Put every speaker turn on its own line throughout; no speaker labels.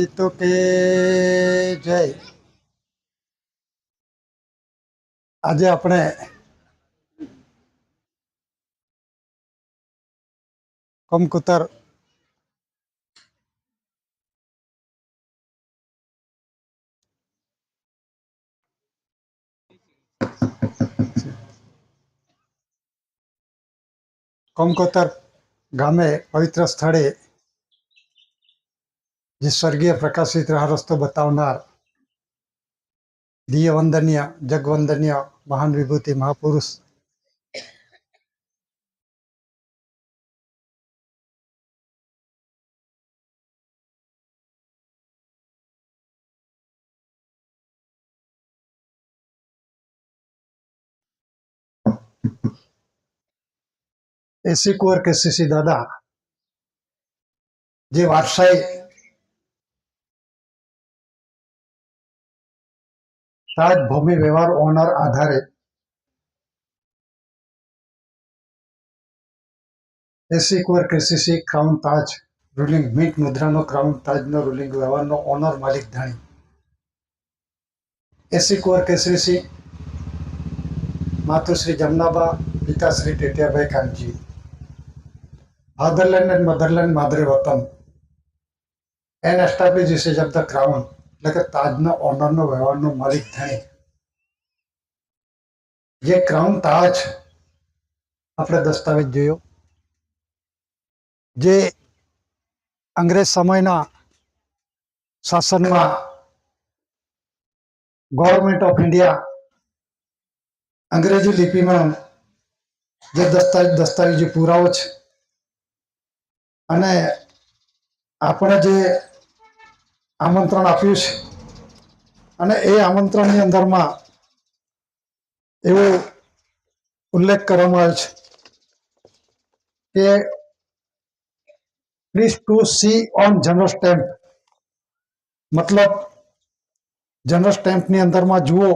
એ તો કે જય આજે આપણે કમકુતર કમકોતર ગામે પવિત્ર સ્થળે જે સ્વર્ગીય પ્રકાશિત રાહ રસ્તો બતાવનાર દિવ્ય વંદનીય જગવંદનીય મહાન વિભૂતિ મહાપુરુષ એસી કુંવર કેસીસી દાદા જે વારસાઈ તાજ ભૂમિ વ્યવહાર ઓનર આધારે એસી કુંવર કેસીસી ક્રાઉન તાજ રૂલિંગ મિન્ટ મુદ્રાનો ક્રાઉન તાજનો રૂલિંગ વ્યવહારનો ઓનર માલિક ધણી એસી કુંવર કેસીસી માતુશ્રી જમનાબા પિતાશ્રી ટેટિયાભાઈ કાનજી ફાધરલેન્ડ એન્ડ મધરલેન્ડ માદરે વતન an establish usage of the crown એટલે કે તાજના ઓનરનો વ્યવહારનો માલિક ધણી જે ક્રાઉન તાજ આપણે દસ્તાવેજ જોયો જે અંગ્રેજ સમયના શાસનમાં ગવર્મેન્ટ ઓફ ઇન્ડિયા અંગ્રેજી લિપિમાં જે દસ્તાવેજી પુરાવો છે અને આપણે જે આમંત્રણ આપ્યું છે અને એ આમંત્રણની અંદરમાં એવો ઉલ્લેખ કરવામાં આવ્યો છે કે please to see on general stamp મતલબ જનરલ સ્ટેમ્પની અંદરમાં જુઓ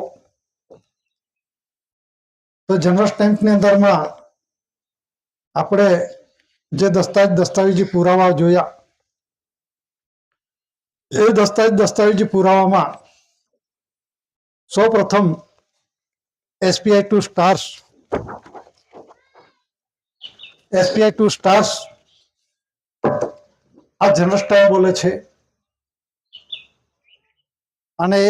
તો જનરલ સ્ટેમ્પની અંદરમાં આપણે જે દસ્તાવેજી પુરાવા જોયા એ દસ્તાવેજી પુરાવામાં સૌ પ્રથમ એસપીઆઈ ટુ સ્ટાર્સ આ જનરલ સ્ટેમ્પ બોલે છે અને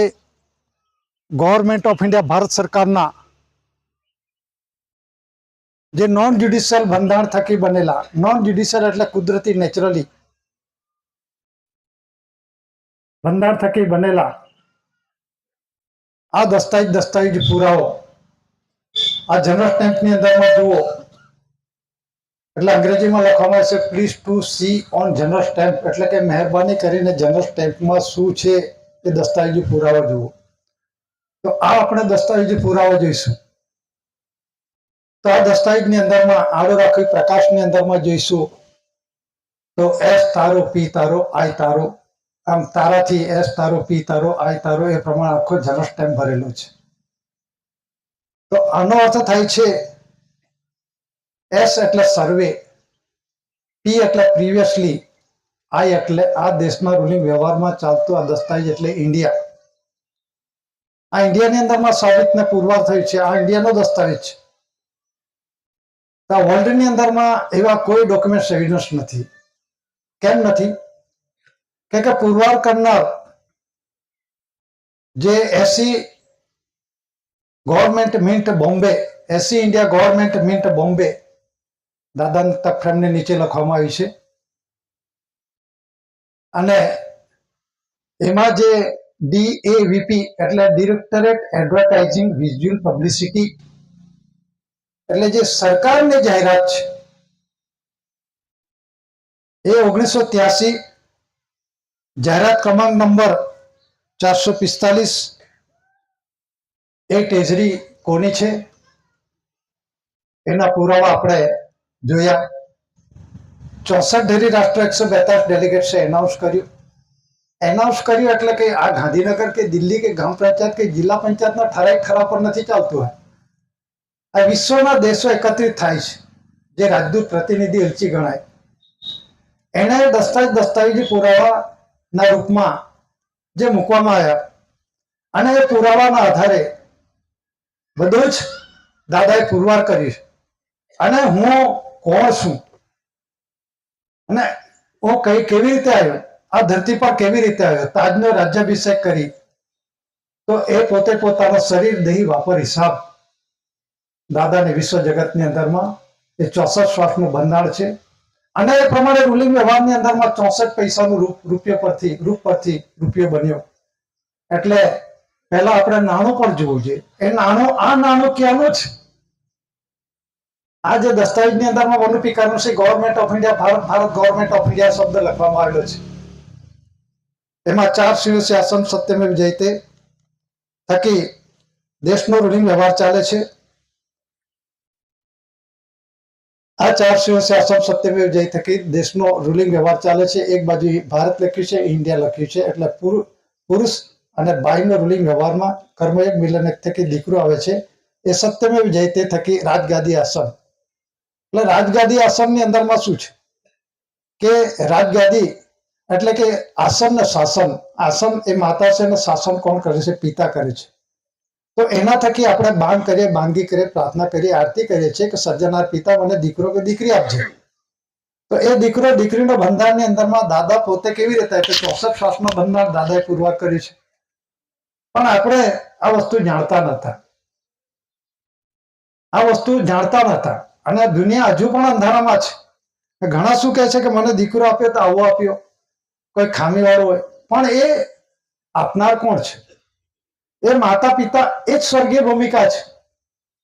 ગવર્મેન્ટ ઓફ ઇન્ડિયા ભારત સરકારના જે નોન જ્યુડિશિયલ બંધારણ થકી બનેલા નોન જ્યુડિશિયલ એટલે કુદરતી નેચરલી બંધારણ થકી બનેલા આ દસ્તાવેજી પુરાવો આ જનરલ સ્ટેમ્પની અંદરમાં જુઓ એટલે અંગ્રેજીમાં લખવામાં આવે છે please to see on general stamp એટલે કે મહેરબાની કરીને જનરલ સ્ટેમ્પમાં શું છે એ દસ્તાવેજી પુરાવો જુઓ તો આ આપણે દસ્તાવેજી પુરાવો જોઈશું તો આ દસ્તાવેજની અંદરમાં આડો રાખી પ્રકાશની અંદરમાં જોઈશું તો એસ તારો પી તારો આઈ તારો આમ તારાથી એસ તારો પી તારો આઈ તારો એ પ્રમાણે આખો જનરલ સ્ટેમ્પ ભરેલો છે તો આનો અર્થ થાય છે એસ એટલે સર્વે પી એટલે પ્રીવિયસલી આઈ એટલે આ દેશમાં રૂલિંગ વ્યવહારમાં ચાલતું આ દસ્તાવેજ એટલે ઇન્ડિયા આ ઇન્ડિયાની અંદરમાં સાબિત ને પુરવાર થયું છે આ ઇન્ડિયાનો દસ્તાવેજ છે તો વર્લ્ડની અંદરમાં એવા કોઈ ડોક્યુમેન્ટ એવિડન્સ નથી કેમ નથી કે પુરવાર કરનાર જે એસી ગવર્મેન્ટ મિન્ટ બોમ્બે એસી ઇન્ડિયા ગવર્મેન્ટ મિન્ટ બોમ્બે દાદાની તકફ્રેમની નીચે લખવામાં આવી છે અને એમાં જે DAVP એટલે ડિરેક્ટરેટ એડવર્ટાઇઝિંગ વિઝ્યુઅલ પબ્લિસિટી એટલે જે સરકારની જાહેરાત છે એ 1983 જાહેરાત ક્રમાંક નંબર 445 એ ટેજરી કોની છે એના પુરાવા આપણે જોયા 64 ડેરી રાષ્ટ્ર 142 ડેલિગેટ્સે એનાઉન્સ કર્યું એટલે કે આ ગાંધીનગર કે દિલ્હી કે ગામ પંચાયત કે જિલ્લા પંચાયતના ઠરાવ પર નથી ચાલતું હોય આ વિશ્વના દેશો એકત્રિત થાય છે જે રાજદૂત પ્રતિનિધિ એલચી ગણાય એને દસ્તાવેજી પુરાવા ના રૂપમાં જે મૂકવામાં આવ્યા અને એ પુરાવાના આધારે બધું જ દાદાએ પુરવાર કર્યું અને હું કોણ છું અને હું કેવી રીતે આવ્યો, આ ધરતી પર કેવી રીતે આવ્યો, તાજનો રાજ્યાભિષેક કરી તો એ પોતે પોતાનો શરીર દેહ વાપર હિસાબ દાદાને વિશ્વ જગતની અંદરમાં એ 64 શ્વાસનું બંધાણ છે અને એ પ્રમાણે રૂલિંગ વ્યવહારની અંદરમાં 64 પૈસાનું રૂપ પરથી રૂપિયો બન્યો. એટલે પહેલા આપણે નાણું પણ જોવું જોઈએ. એ નાણું ક્યાંનું છે? આ જે દસ્તાવેજની અંદરમાં વનુપિકાનું છે government of India, Bharat government of India શબ્દ લખવામાં આવેલો છે. એમાં 4 શાસન સત્યમેવ જયતે થકી દેશનો રૂલિંગ વ્યવહાર ચાલે છે. આ 4 શાસન સત્યમેવ જયતે થકી દેશનો રૂલિંગ વ્યવહાર ચાલે છે. એક બાજુ ભારત લખ્યું છે, ઇન્ડિયા લખ્યું છે. એટલે પુરુષ અને બાઈનો રૂલિંગ વ્યવહારમાં કર્મયોગ મિલન થકી દીકરો આવે છે. એ સત્યમેવ જયતે થકી રાજગાદી આસન. એટલે રાજગાદી આસનની અંદરમાં શું છે કે રાજગાદી એટલે કે આસન ને શાસન. આસન એ માતા છે અને શાસન કોણ કરે છે? પિતા કરે છે. તો એના થકી આપણે બાંગ કરીએ, બાંગી કરીએ, પ્રાર્થના કરીએ, આરતી કરીએ છીએ કે સર્જનાર પિતા મને દીકરો કે દીકરી આપજે. તો એ દીકરો દીકરીનો બંધારણની અંદરમાં દાદા પોતે કેવી રીતે 64 શ્વાસનો બંધારણ દાદાએ પુરવાર કર્યું છે. પણ આપણે આ વસ્તુ જાણતા નતા અને દુનિયા હજુ પણ અંધારામાં છે. ઘણા શું કહે છે કે મને દીકરો આપ્યો તો આવો આપ્યો, કોઈ ખામી વાળો હોય, પણ એ આપનાર કોણ છે? એ માતા પિતા એ જ સ્વર્ગીય ભૂમિકા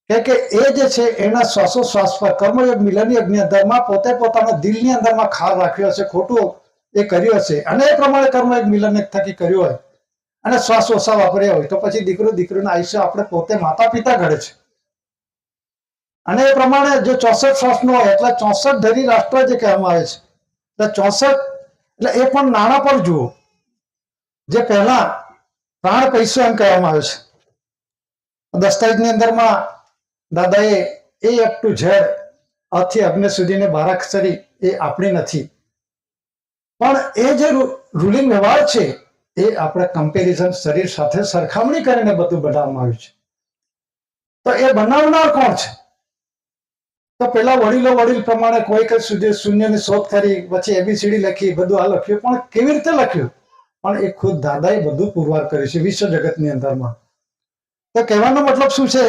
છે કે એ જે છે એના શ્વાસોશ્વાસ પર કર્મયોગ મિલન યજ્ઞની અંદરમાં પોતે પોતાના દિલની અંદરમાં ખાર રાખ્યો હશે, ખોટું એ કર્યું હશે અને એ પ્રમાણે કર્મયોગ મિલન થકી કર્યું હોય અને શ્વાસ ઓછા વાપર્યા હોય તો પછી દીકરો દીકરીના આયુષ્ય આપણે પોતે માતા પિતા ઘડે છે. અને એ પ્રમાણે જો 64 શ્વાસનો હોય એટલે 64 ધરી રાષ્ટ્ર જે કહેવામાં આવે છે. એટલે 64 એટલે એ પણ નાણાં પર જુઓ, જે પહેલા પ્રાણ પૈસો એમ કહેવામાં આવે છે. દસ્તાવેજની અંદરમાં દાદાએ A to Z અથી અગ્નિ સુધીને 12 અક્ષરી એ આપણી નથી, પણ એ જે રૂલિંગ વ્યવહાર છે એ આપણે કમ્પેરિઝન શરીર સાથે સરખામણી કરીને બધું બનાવવામાં આવ્યું છે. તો એ બનાવનાર કોણ છે? તો પેલા વડીલ પ્રમાણે કોઈ કઈ સુધી શૂન્યની શોધ કરી, પછી ABCD લખી, બધું આ લખ્યું, પણ કેવી રીતે લખ્યું? પણ એ ખુદ દાદાએ બધું પુરવાર કર્યું છે વિશ્વ જગતની અંદરમાં. તો કહેવાનો મતલબ શું છે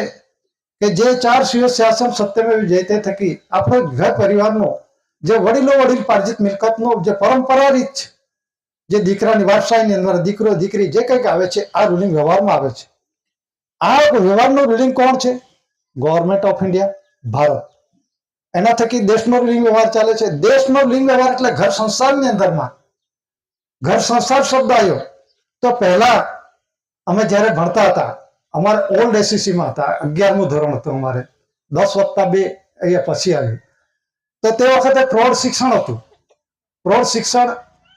કે જે 4 શાસન સત્યમેવ જયતે થકી આપણો ઘર પરિવારનો જે વડીલ પાર્જિત મિલકતનો જે પરંપરા રીત છે, જે દીકરાની વારસાઈની અંદર દીકરો દીકરી જે કંઈક આવે છે આ રૂલિંગ વ્યવહારમાં આવે છે. આ વ્યવહારનું રૂલિંગ કોણ છે? Government of India, Bharat. એના થકી દેશનો રૂલિંગ વ્યવહાર ચાલે છે. દેશનો રૂલિંગ વ્યવહાર એટલે ઘર સંસારની અંદરમાં ઘર સંસાર શબ્દ આવ્યો. તો પહેલા અમે જ્યારે ભણતા હતા, અમારે ઓલ્ડ SCCમાં હતા, 11મું ધોરણ હતું અમારે, 10+2 અહીંયા પછી આવ્યું. તો તે વખતે પ્રૌઢ શિક્ષણ હતું. પ્રૌઢ શિક્ષણ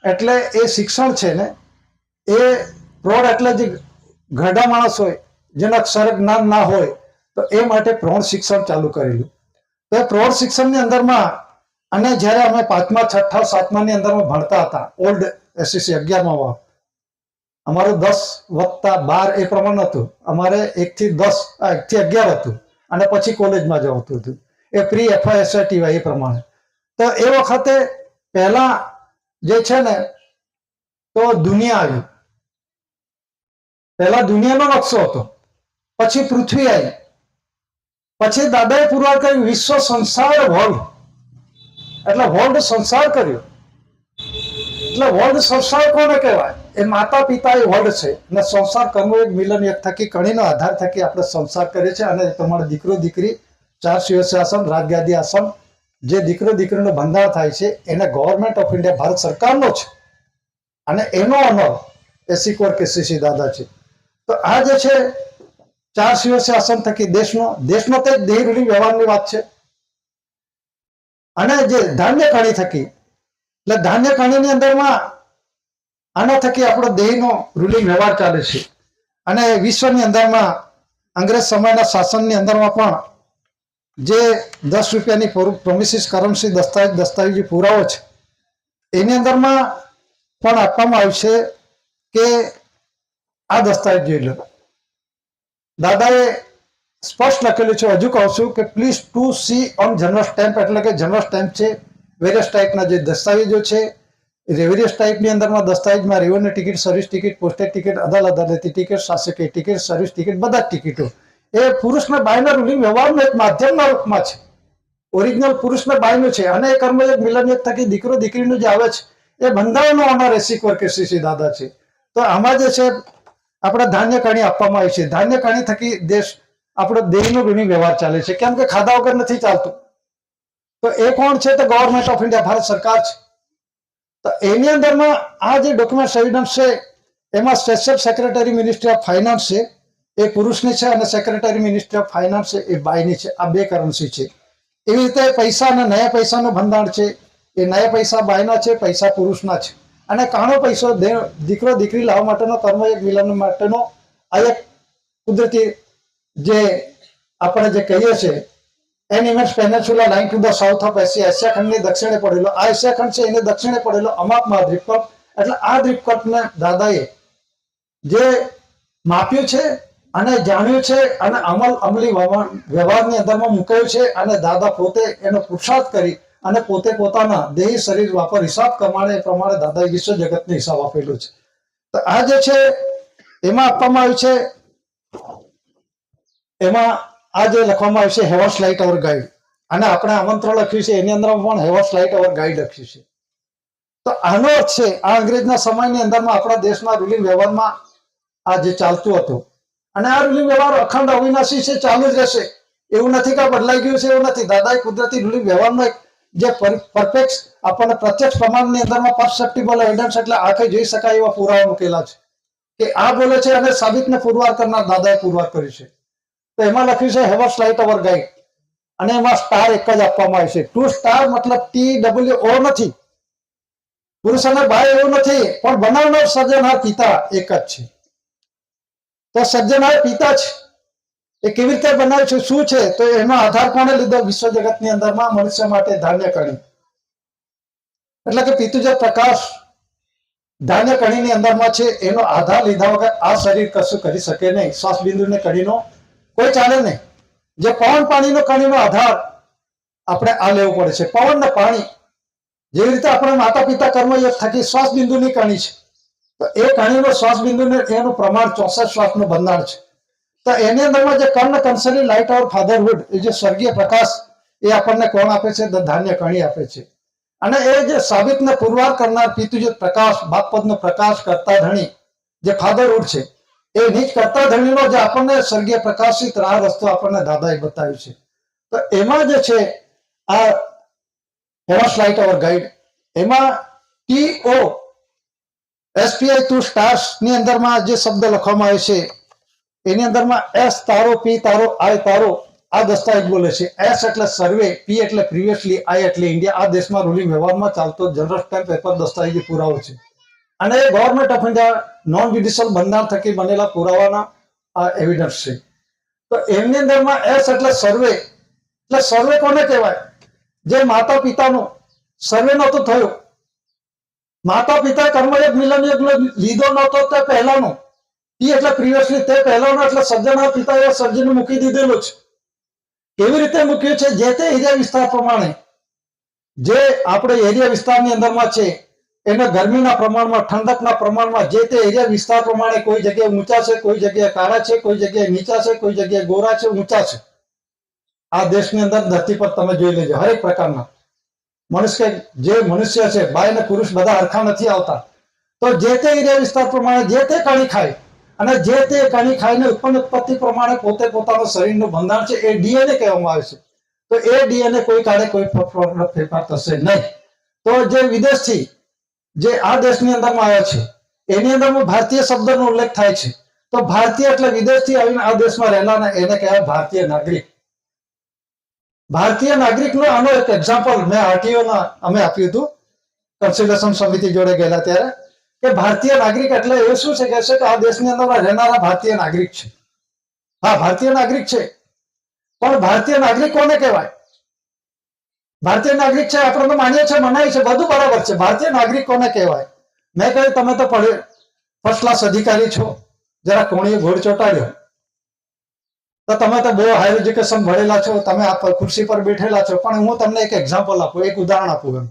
એટલે એ શિક્ષણ છે ને એ પ્રૌઢ એટલે જે ઘરડા માણસ હોય, જેના અક્ષર જ્ઞાન ના હોય, તો એ માટે પ્રૌઢ શિક્ષણ ચાલુ કરેલું. તો એ પ્રૌઢ શિક્ષણની અંદરમાં અને જ્યારે અમે 5મા, 6ઠા, 7માની અંદરમાં ભણતા હતા, ઓલ્ડ SCC 11માં અમારું 10+12 એ પ્રમાણે હતું. અમારે 1 થી 11 હતું અને પછી કોલેજમાં જવાતું હતું. એ પ્રી FYSTY એ પ્રમાણે. તો એ વખતે પહેલા જે છે ને તો દુનિયા આવી. પહેલા દુનિયાનો નકશો હતો, પછી પૃથ્વી આવી, પછી દાદાએ પુરવાર કર્યું વિશ્વ સંસાર વર્લ્ડ. એટલે વર્લ્ડ સંસાર કર્યો. એટલે વર્લ્ડ સંસાર કોને કહેવાય? એ માતા પિતા એ વર્લ્ડ છે અને સંસાર કર્મયોગ મિલન એક થકી કણીનો આધાર થકી આપણે સંસાર કરીએ છીએ. અને તમારો દીકરો દીકરી 4 શાસન રાજગાદી આસન જે દીકરો દીકરીનો બંધારણ થાય છે એને ગવર્મેન્ટ ઓફ ઇન્ડિયા ભારત સરકારનો છે અને એનો ઓનર એસિકોર KCC દાદા છે. તો આ જે છે 4 શાસન થકી દેશનો તે દેહ રૂલિંગ વ્યવહારની વાત છે. અને જે ધાન્ય કણી થકી એટલે ધાન્ય કણીની અંદરમાં આના થકી આપણો દેહનો રૂલિંગ વ્યવહાર ચાલે છે. અને વિશ્વની અંદરમાં અંગ્રેજ સમયના શાસનની અંદરમાં પણ જે 10 રૂપિયાની પ્રોમિસિસ કરન્સી દસ્તાવેજી પુરાવો છે એની અંદરમાં પણ આપવામાં આવ્યું છે કે આ દસ્તાવેજ જોઈ લો. દાદાએ સ્પષ્ટ લખેલું છે, હજુ કહું છું કે please to see on general stamp, એટલે કે જનરલ સ્ટેમ્પ છે. વેરિયસ ટાઈપના જે દસ્તાવેજો છે, વેરિયસ ટાઈપની અંદરમાં દસ્તાવેજમાં revenue ticket, service ticket, postage ticket, અદાલતી ટિકિટ, શાસકીય ટિકિટ, સર્વિસ ટિકિટ, બધા જ ટિકિટો એ પુરુષના બાયના રૂલિંગ વ્યવહારનો એક માધ્યમના રૂપમાં છે. ઓરિજિનલ પુરુષના બાયનું છે અને એ કર્મયોગ મિલનયોગ થકી દીકરો દીકરીનું જે આવે છે એ બંધારણનો ઓનર એસી કેસીસી દાદા છે. તો આમાં જે છે આપણે ધાન્ય કણી આપવામાં આવી છે. ધાન્ય કણી થકી દેશ આપણો દેહનો ઋણી વ્યવહાર ચાલે છે, કેમ કે ખાધા વગર નથી ચાલતું. તો એ કોણ છે? તો ગવર્મેન્ટ ઓફ ઇન્ડિયા, ભારત સરકાર છે. તો એની અંદરમાં આ જે ડોક્યુમેન્ટ એવિડન્સ છે એમાં special secretary ministry of finance છે એ પુરુષની છે અને સેક્રેટરી મિનિસ્ટ્રી ઓફ ફાઇનાન્સ છે એ બાયની છે. આ બે કરન્સી છે. એવી રીતે પૈસા અને નયા પૈસાનું ભંડાણ છે એ નયા પૈસા બાયના છે, પૈસા પુરુષના છે. અને કાણો પૈસો દીકરો દીકરી લાવવા માટેનો કર્મયોગ મિલન માટેનો આ એક કુદરતી જે આપણે જે કહીએ છીએ an immense peninsula lying to the south of Asia, Asia ખંડની દક્ષિણે પડેલો આ એશિયા ખંડ છે એને દક્ષિણે પડેલો અમાપમાં દ્વીપકલ્પ. એટલે આ દ્વીપકલ્પને દાદાએ જે માપ્યું છે અને જાણ્યું છે અને અમલી વ્યવહારની અંદરમાં મૂકાયું છે અને દાદા પોતે એનો પુરુષાર્થ કરી અને પોતે પોતાના દેહી શરીર વાપર હિસાબ પ્રમાણે દાદાએ વિશ્વ જગતને હિસાબ આપેલો છે. તો આ જે છે એમાં આપવામાં આવ્યું છે, એમાં આ જે લખવામાં આવ્યું છે હેવર્સ લાઇટ અવર ગાઈડ, અને આપણે આમંત્રણ લખ્યું છે એની અંદર પણ હેવર્સ લાઇટ અવર ગાઈડ લખ્યું છે. તો આનો અર્થ છે આ અંગ્રેજના સમયની અંદરમાં આપણા દેશમાં રૂલિંગ વ્યવહારમાં આ જે ચાલતું હતું અને આ રૂલિંગ વ્યવહાર અખંડ અવિનાશી છે, ચાલુ જ રહેશે. એવું નથી કે બદલાઈ ગયું છે, એવું નથી. દાદાએ કુદરતી રૂલિંગ વ્યવહારનો એક જે પરફેક્ટ આપણને પ્રત્યક્ષ પ્રમાણની અંદરમાં પરસેપ્ટિબલ એવિડન્સ, એટલે આંખે જોઈ શકાય એવા પુરાવા મૂકેલા છે કે આ બોલે છે અને સાબિતને પુરવાર કરનાર દાદાએ પુરવાર કર્યું છે. તો એમાં લખ્યું છે હેવર્સ લાઇટ અવર ગાઈડ અને એમાં સ્ટાર એક જ આપવામાં આવે છે. ટુ સ્ટાર મતલબ TWO નથી, પુરુષ અને બાય એવું નથી, પણ બનાવનાર સર્જનહાર પિતા એક જ છે. તો સર્જનહાર પિતા છે એ કેવી રીતે બનાવ્યું છે, શું છે? તો એનો આધાર કોને લીધો? વિશ્વ જગતની અંદરમાં મનુષ્ય માટે ધાન્ય કણી, એટલે કે પિતુજ પ્રકાશ ધાન્ય કણીની અંદરમાં છે. એનો આધાર લીધા વગર આ શરીર કશું કરી શકે નહીં. શ્વાસ બિંદુને કણીનો કોઈ ચાલે નહીં. જે પવન પાણીનો કણીનો આધાર આપણે આ લેવો પડે છે. પવન ને પાણી જેવી રીતે આપણે માતા પિતા કર્મયોગ થકી શ્વાસ બિંદુની કણી છે, તો એ કણીનો શ્વાસ બિંદુને એનું પ્રમાણ 64 શ્વાસનું બંધારણ છે. તો એની અંદરમાં જે કર્ણ કંસરી લાઇટ ઓર ફાધરહુડ, એ જે સ્વર્ગીય પ્રકાશ એ આપણને કોણ આપે છે? ધાન્ય કણી આપે છે. અને એ જે સાબિતને પુરવાર કરનાર પિતુજ પ્રકાશ, બાપપદનો પ્રકાશ, કરતા ધણી જે ફાધરહુડ છે એ નીચ કરતા ધણીનો જે આપણને સ્વર્ગીય પ્રકાશિત રાહ રસ્તો આપણને દાદાએ બતાવ્યું છે. તો એમાં જે છે આ હેવર્સ લાઇટ અવર ગાઈડ, એમાં TO SPI ટુ સ્ટાર્સ ની અંદરમાં જે શબ્દ લખવામાં આવે છે એની અંદરમાં S તારો, P તારો, I તારો આ દસ્તાવેજ બોલે છે. S એટલે સર્વે, P એટલે પ્રિવિયસલી, I એટલે ઇન્ડિયા. આ દેશમાં રૂલિંગ વ્યવહારમાં ચાલતો જનરલ સ્ટેમ્પ પેપર દસ્તાવેજી પુરાવો છે અને એ government of India non judicial બંધારણ થકી બનેલા પુરાવાના આ એવિડન્સ છે. તો એમની અંદરમાં S એટલે સર્વે, એટલે સર્વે કોને કહેવાય? જે માતા પિતાનું સર્વે નહોતું થયું, માતા પિતા કર્મયોગ મિલનયોગ લીધો નહોતો તે પહેલાનો. ટી એટલે પ્રિવિયસલી, તે પહેલાનો, એટલે સર્જનહાર પિતા એ સર્જન મૂકી દીધેલું છે. કેવી રીતે મૂક્યું છે? જે તે એરિયા વિસ્તાર પ્રમાણે, જે આપણે એરિયા વિસ્તારની અંદરમાં છે એને ગરમીના પ્રમાણમાં, ઠંડકના પ્રમાણમાં, જે તે એરિયા વિસ્તાર પ્રમાણે કોઈ જગ્યાએ ઊંચા છે, કોઈ જગ્યાએ કાળા છે, કોઈ જગ્યાએ નીચા છે, કોઈ જગ્યાએ ગોરા છે, ઊંચા છે. આ દેશની અંદર ધરતી પર તમે જોઈ લેજો, હરેક પ્રકારના મનુષ્ય છે, બાય અને પુરુષ બધા હરખા નથી આવતા. તો જે તે એરિયા વિસ્તાર પ્રમાણે જે તે કણી ખાય અને જે તે કણી ખાઈને ઉત્પત્તિ પ્રમાણે પોતે પોતાનું શરીરનું બંધારણ છે એ DNA કહેવામાં આવે છે. તો એ DNA કોઈ કાળે કોઈ ફેરફાર થશે નહીં. તો જે વિદેશથી જે આ દેશની અંદરમાં આવ્યા છે એની અંદરમાં ભારતીય શબ્દનો ઉલ્લેખ થાય છે. તો ભારતીય એટલે વિદેશથી આવીને આ દેશમાં રહેલા એને કહેવાય ભારતીય નાગરિક. ભારતીય નાગરિકનો આનો એક એક્ઝામ્પલ મેં આરટીઓના અમે આપ્યું હતું, કન્સલ્ટેશન સમિતિ જોડે ગયેલા ત્યારે, કે ભારતીય નાગરિક એટલે એ શું છે? કહેશે કે આ દેશની અંદર રહેનારા ભારતીય નાગરિક છે. હા, ભારતીય નાગરિક છે, પણ ભારતીય નાગરિક કોને કહેવાય? ભારતીય નાગરિક છે આપણે તો માનીએ છીએ, મનાય છે, બધું બરાબર છે. ભારતીય નાગરિક કોને કહેવાય? મેં કહ્યું તમે તો ફર્સ્ટ ક્લાસ અધિકારી છો, જરા કોણીએ ઘોડ ચોટાડ્યો, તો તમે તો બહુ હાયર એજ્યુકેશન ભણેલા છો, તમે આ ખુરશી પર બેઠેલા છો, પણ હું તમને એક એક્ઝામ્પલ આપું, એક ઉદાહરણ આપું. એમ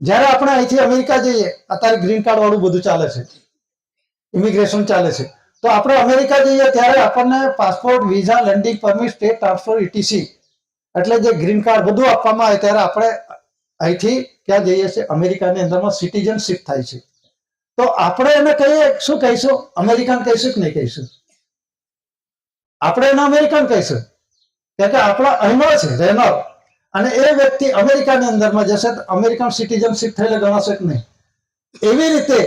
જ્યારે આપણે અહીંથી અમેરિકા જઈએ, અત્યારે ગ્રીન કાર્ડ વાળું બધું ચાલે છે, ઇમિગ્રેશન ચાલે છે, તો આપણે અમેરિકા જઈએ ત્યારે આપણને passport, visa, landing permit, state transfer, etc એટલે જે ગ્રીન કાર્ડ બધું આપવામાં આવે ત્યારે આપણે અહીંથી ક્યાં જઈએ છીએ? અમેરિકાની અંદરમાં સિટીઝનશીપ થાય છે. તો આપણે એને કહીએ શું કહીશું? અમેરિકન કહીશું કે નહીં કહીશું? આપણે એને અમેરિકન કહીશું, કે આપણા અહીંનો છે રહેનાર, અને એ વ્યક્તિ અમેરિકાની અંદરમાં જશે તો અમેરિકન સિટીઝનશીપ થયેલે ગણાશે કે નહીં? એવી રીતે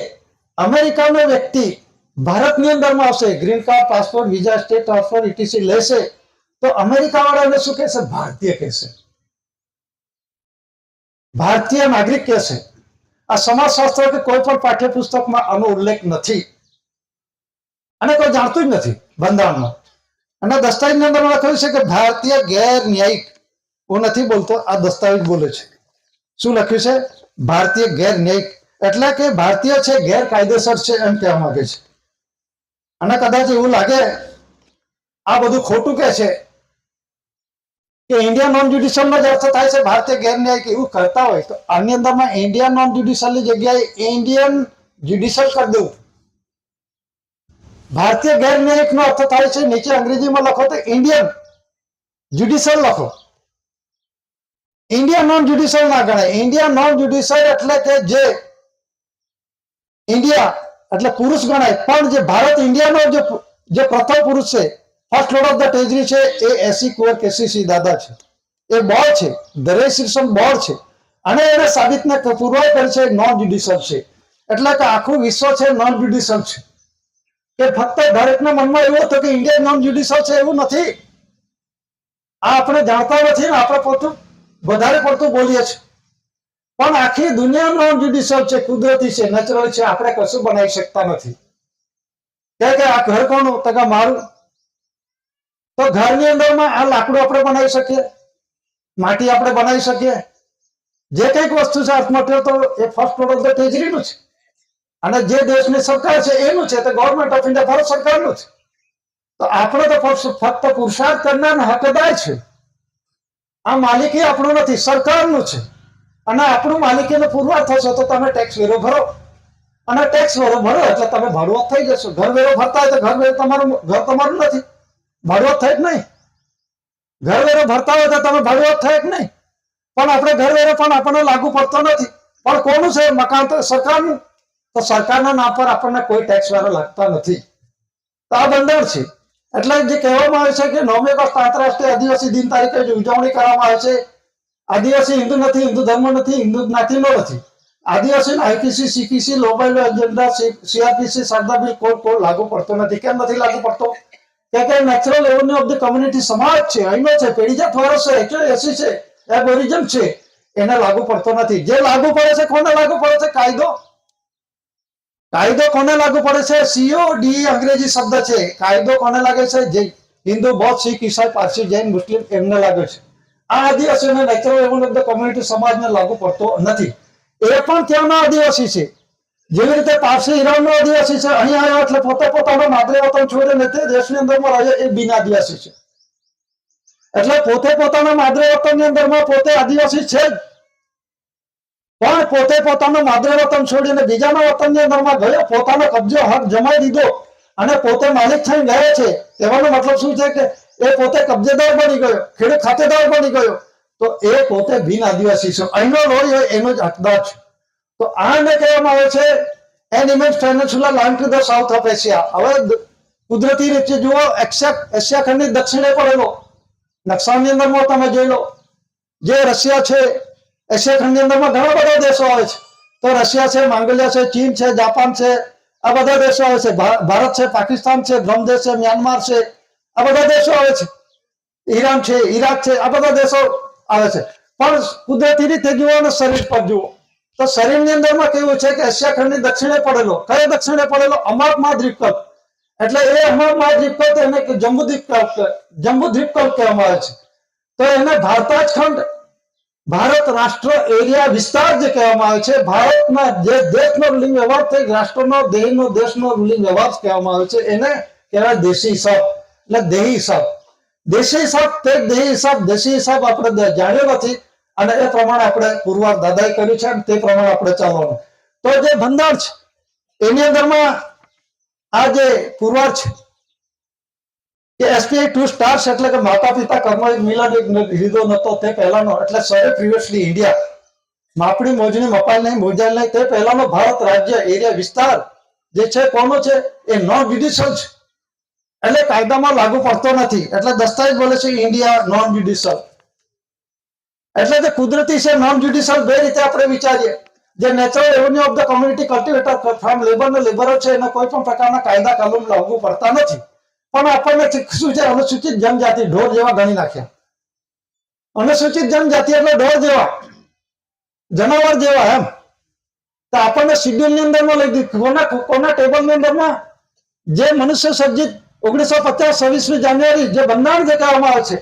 અમેરિકાનો વ્યક્તિ ભારતની અંદરમાં આવશે, green card, passport, visa, state transfer, etc લેશે, તો અમેરિકા વાળાને શું કહેશે? ભારતીય કહેશે, ભારતીય નાગરિક કહેશે. આ સમાજશાસ્ત્ર કે કોઈ પણ પાઠ્યપુસ્તકમાં આનો ઉલ્લેખ નથી, અને કોઈ જાણતું જ નથી બંધારણમાં. અને દસ્તાવેજની અંદર લખ્યું છે કે ભારતીય ગેર ન્યાયિક. હું નથી બોલતો, આ દસ્તાવેજ બોલે છે. શું લખ્યું છે? ભારતીય ગેર ન્યાયિક, એટલે કે ભારતીય છે ગેરકાયદેસર છે એમ કહેવા માંગે છે. અને કદાચ એવું લાગે આ બધું ખોટું કે છે કે ઇન્ડિયન નોન જ્યુડિશિયલનો જ અર્થ થાય છે ભારતીય ગેર ન્યાયિક, એવું કરતા હોય તો આની અંદરમાં ઇન્ડિયન નોન જ્યુડિશિયલની જગ્યાએ ઇન્ડિયન જ્યુડિશિયલ કરી દેવું. ભારતીય ગેર ન્યાયિકનો અર્થ થાય છે, નીચે અંગ્રેજીમાં લખો તો ઇન્ડિયન જ્યુડિશિયલ લખો, ઇન્ડિયન નોન જ્યુડિશિયલ ના ગણાય. ઇન્ડિયન નોન જ્યુડિશિયલ એટલે કે જે ઇન્ડિયા એટલે પુરુષ ગણાય, પણ જે ભારત ઇન્ડિયાનો જે પ્રથમ પુરુષ છે, first lord of the treasury છે, એ એસી કુંવર કેસીસી દાદા છે. એ બોર્ડ છે, ધ રેસિસ્ટન બોર્ડ છે, અને એને સાબિતને પુરવાર કરી છે નોન જ્યુડિશિયલ છે. એટલે કે આખું વિશ્વ છે નોન જ્યુડિશિયલ છે. કે ફક્ત ભારતના મનમાં એવું હતું કે ઇન્ડિયા નોન જ્યુડિશિયલ છે, એવું નથી. આ આપણે જાણતા નથી ને, આપણે પોતું વધારે પડતું બોલીએ છીએ, પણ આખી દુનિયા નોન જ્યુડિશિયલ છે, કુદરતી છે, નેચરલ છે. આપણે કશું બનાવી શકતા નથી. કે આ ઘર કોનું? તો કે મારું. તો ઘરની અંદરમાં આ લાકડું આપણે બનાવી શકીએ, માટી આપણે બનાવી શકીએ, જે કંઈક વસ્તુ છે અર્થ મટીરિયલ, તો એ ફર્સ્ટ લોર્ડ ઓફ ધ ટ્રેઝરીનું છે. અને જે દેશની સરકાર છે એનું છે, તો ગવર્મેન્ટ ઓફ ઇન્ડિયા ભારત સરકારનું છે. તો આપણે તો ફક્ત પુરુષાર્થ કરનાર હકદાર છે. આ માલિકી આપણું નથી, સરકારનું છે. અને આપણું માલિકીનો પુરવાર થશે તો તમે ટેક્સ વેરો ભરો, અને ટેક્સ વેરો ભરો એટલે તમે ભાડુઆત થઈ જશો. ઘર વેરો ભરતા હોય તો ઘર વેરો તમારું નથી, ભાડુઆત થાય જ નહીં. ઘર વેરો ભરતા હોય તો તમે ભાડુઆત થાય જ નહીં. પણ આપણે ઘર વેરો પણ આપણને લાગુ પડતો નથી. પણ કોનું છે? મકાન તો સરકારનું. તો સરકારના નામ પર આપણને કોઈ ટેક્સ વેરો લાગતા નથી. તો આ બંધારણ છે. એટલે જે કહેવામાં આવે છે કે 9મી ઓગસ્ટ આંતરરાષ્ટ્રીય આદિવાસી દિન તરીકે ઉજવણી કરવામાં આવે છે. આદિવાસી હિન્દુ નથી, હિન્દુ ધર્મ નથી, હિન્દુ જ્ઞાતિનો નથી. આદિવાસી આઈપીસી, સીપીસી, લોબાઈલો એજન્ડા, સીઆરપીસી, સરદાર બિલ કોઈ લાગુ પડતો નથી. કેમ નથી લાગુ પડતો? કે natural avenue of the community સમાજ છે, અહીંનો છે, પેઢીજાત વારસ છે, એસી છે, એબોરિજન છે, એને લાગુ પડતો નથી. જે લાગુ પડે છે, કોને લાગુ પડે છે? કાયદો. કાયદો કોને લાગુ પડે છે? સીઓડી અંગ્રેજી શબ્દ છે. કાયદો કોને લાગે છે? જે હિન્દુ, બૌદ્ધ, શીખ, ઈસાઈ, પારસી, જૈન, મુસ્લિમ એમને લાગે છે. આ આદિવાસીઓને natural avenue of the community સમાજને લાગુ પડતો નથી. એ પણ ત્યાંના આદિવાસી છે. જેવી રીતે પારસી ઈરાનનો આદિવાસી છે, અહીં આવ્યો એટલે પોતે પોતાનો માદરે વતન છોડીને તે દેશની અંદરમાં રહે, એ બિન આદિવાસી છે. એટલે પોતે પોતાના માદરે વતનની અંદરમાં પોતે આદિવાસી છે જ, પણ પોતે પોતાનું માદરે વતન છોડીને બીજાના વતનની અંદરમાં ગયો, પોતાનો કબજો હક જમાઈ દીધો અને પોતે માલિક થઈને ગયો છે. કહેવાનો મતલબ શું છે? કે એ પોતે કબજેદાર બની ગયો, ખેડૂત ખાતેદાર બની ગયો, તો એ પોતે બિન આદિવાસી છે. અહીંનો લોહી હોય એનો જ હકદાર છે. તો આને કહેવામાં આવે છે an image peninsula lying to the south of Asia. હવે કુદરતી રીતે જુઓ, એશિયા ખંડની દક્ષિણે પડેલો નકશાની અંદરમાં તમે જોઈ લો, જે રશિયા છે, એશિયા ખંડની અંદરમાં ઘણા બધા દેશો આવે છે. તો રશિયા છે, મંગોલિયા છે, ચીન છે, જાપાન છે, આ બધા દેશો આવે છે. ભારત છે, પાકિસ્તાન છે, બ્રહ્મદેશ છે, મ્યાનમાર છે, આ બધા દેશો આવે છે. ઈરાન છે, ઈરાક છે, આ બધા દેશો આવે છે. પણ કુદરતી રીતે જુઓ અને શરીર પર જુઓ તો શરીરની અંદરમાં કેવું છે કે એશિયા ખંડની દક્ષિણે પડેલો, કયો દક્ષિણે પડેલો? અમાર્કમાં દ્વીપકલ્પ. એટલે એ અમાર્કમાં દ્વીપકલ્પ એને જંબુ દ્વીપકલ્પ કહેવામાં આવે છે. તો એને ભારતાજ ખંડ ભારત રાષ્ટ્ર એરિયા વિસ્તાર જે કહેવામાં આવે છે, ભારતમાં જે દેશનો રૂલિંગ વ્યવહાર થઈ રાષ્ટ્રનો દેશનો રૂલિંગ વ્યવહાર કહેવામાં આવે છે, એને કહેવાય દેશી હિસાબ, એટલે દેહી હિસાબ. દેશી હિસાબ તે દેશી હિસાબ આપણે જાણ્યો નથી, અને એ પ્રમાણે આપણે પુરવાર દાદાએ કર્યું છે, અને તે પ્રમાણે આપણે ચાલવાનું. તો જે બંધારણ છે એની અંદરમાં આ જે પુરવાર છે કે એસપીઆઈ 2 સ્ટાર્સ એટલે કે માતા પિતા કર્મયોગ મિલન લીધો નતો તે પહેલાનો, એટલે સરે પ્રિવિયસલી ઇન્ડિયા, માપણી મોજણી મપાલ નહીં મોજાલ નહીં, તે પહેલાનો ભારત રાજ્ય એરિયા વિસ્તાર જે છે કોનો છે એ નોન જ્યુડિશિયલ છે, એટલે કાયદામાં લાગુ પડતો નથી. એટલે દસ્તાવેજ બોલે છે ઇન્ડિયા નોન જ્યુડિશિયલ, એટલે જે કુદરતી છે નોન જ્યુડિશિયલ. બે રીતે આપણે વિચારીએ, જે natural revenue of the community cultivator from labour ને લેબરો છે એને કોઈ પણ પ્રકારના કાયદા કાનૂન લાગુ પડતા નથી. પણ આપણને શું છે અનુસૂચિત જનજાતિ ઢોર જેવા ગણી નાખ્યા. અનુસૂચિત જનજાતિ એટલે ઢોર જેવા, જનાવર જેવા એમ. તો આપણને શિડ્યુલ ની અંદરમાં લઈ દીધું. કોના ટેબલ ની અંદરમાં જે મનુષ્ય સર્જિત 1950 26મી જાન્યુઆરી જે બંધારણ જે કહેવામાં આવે છે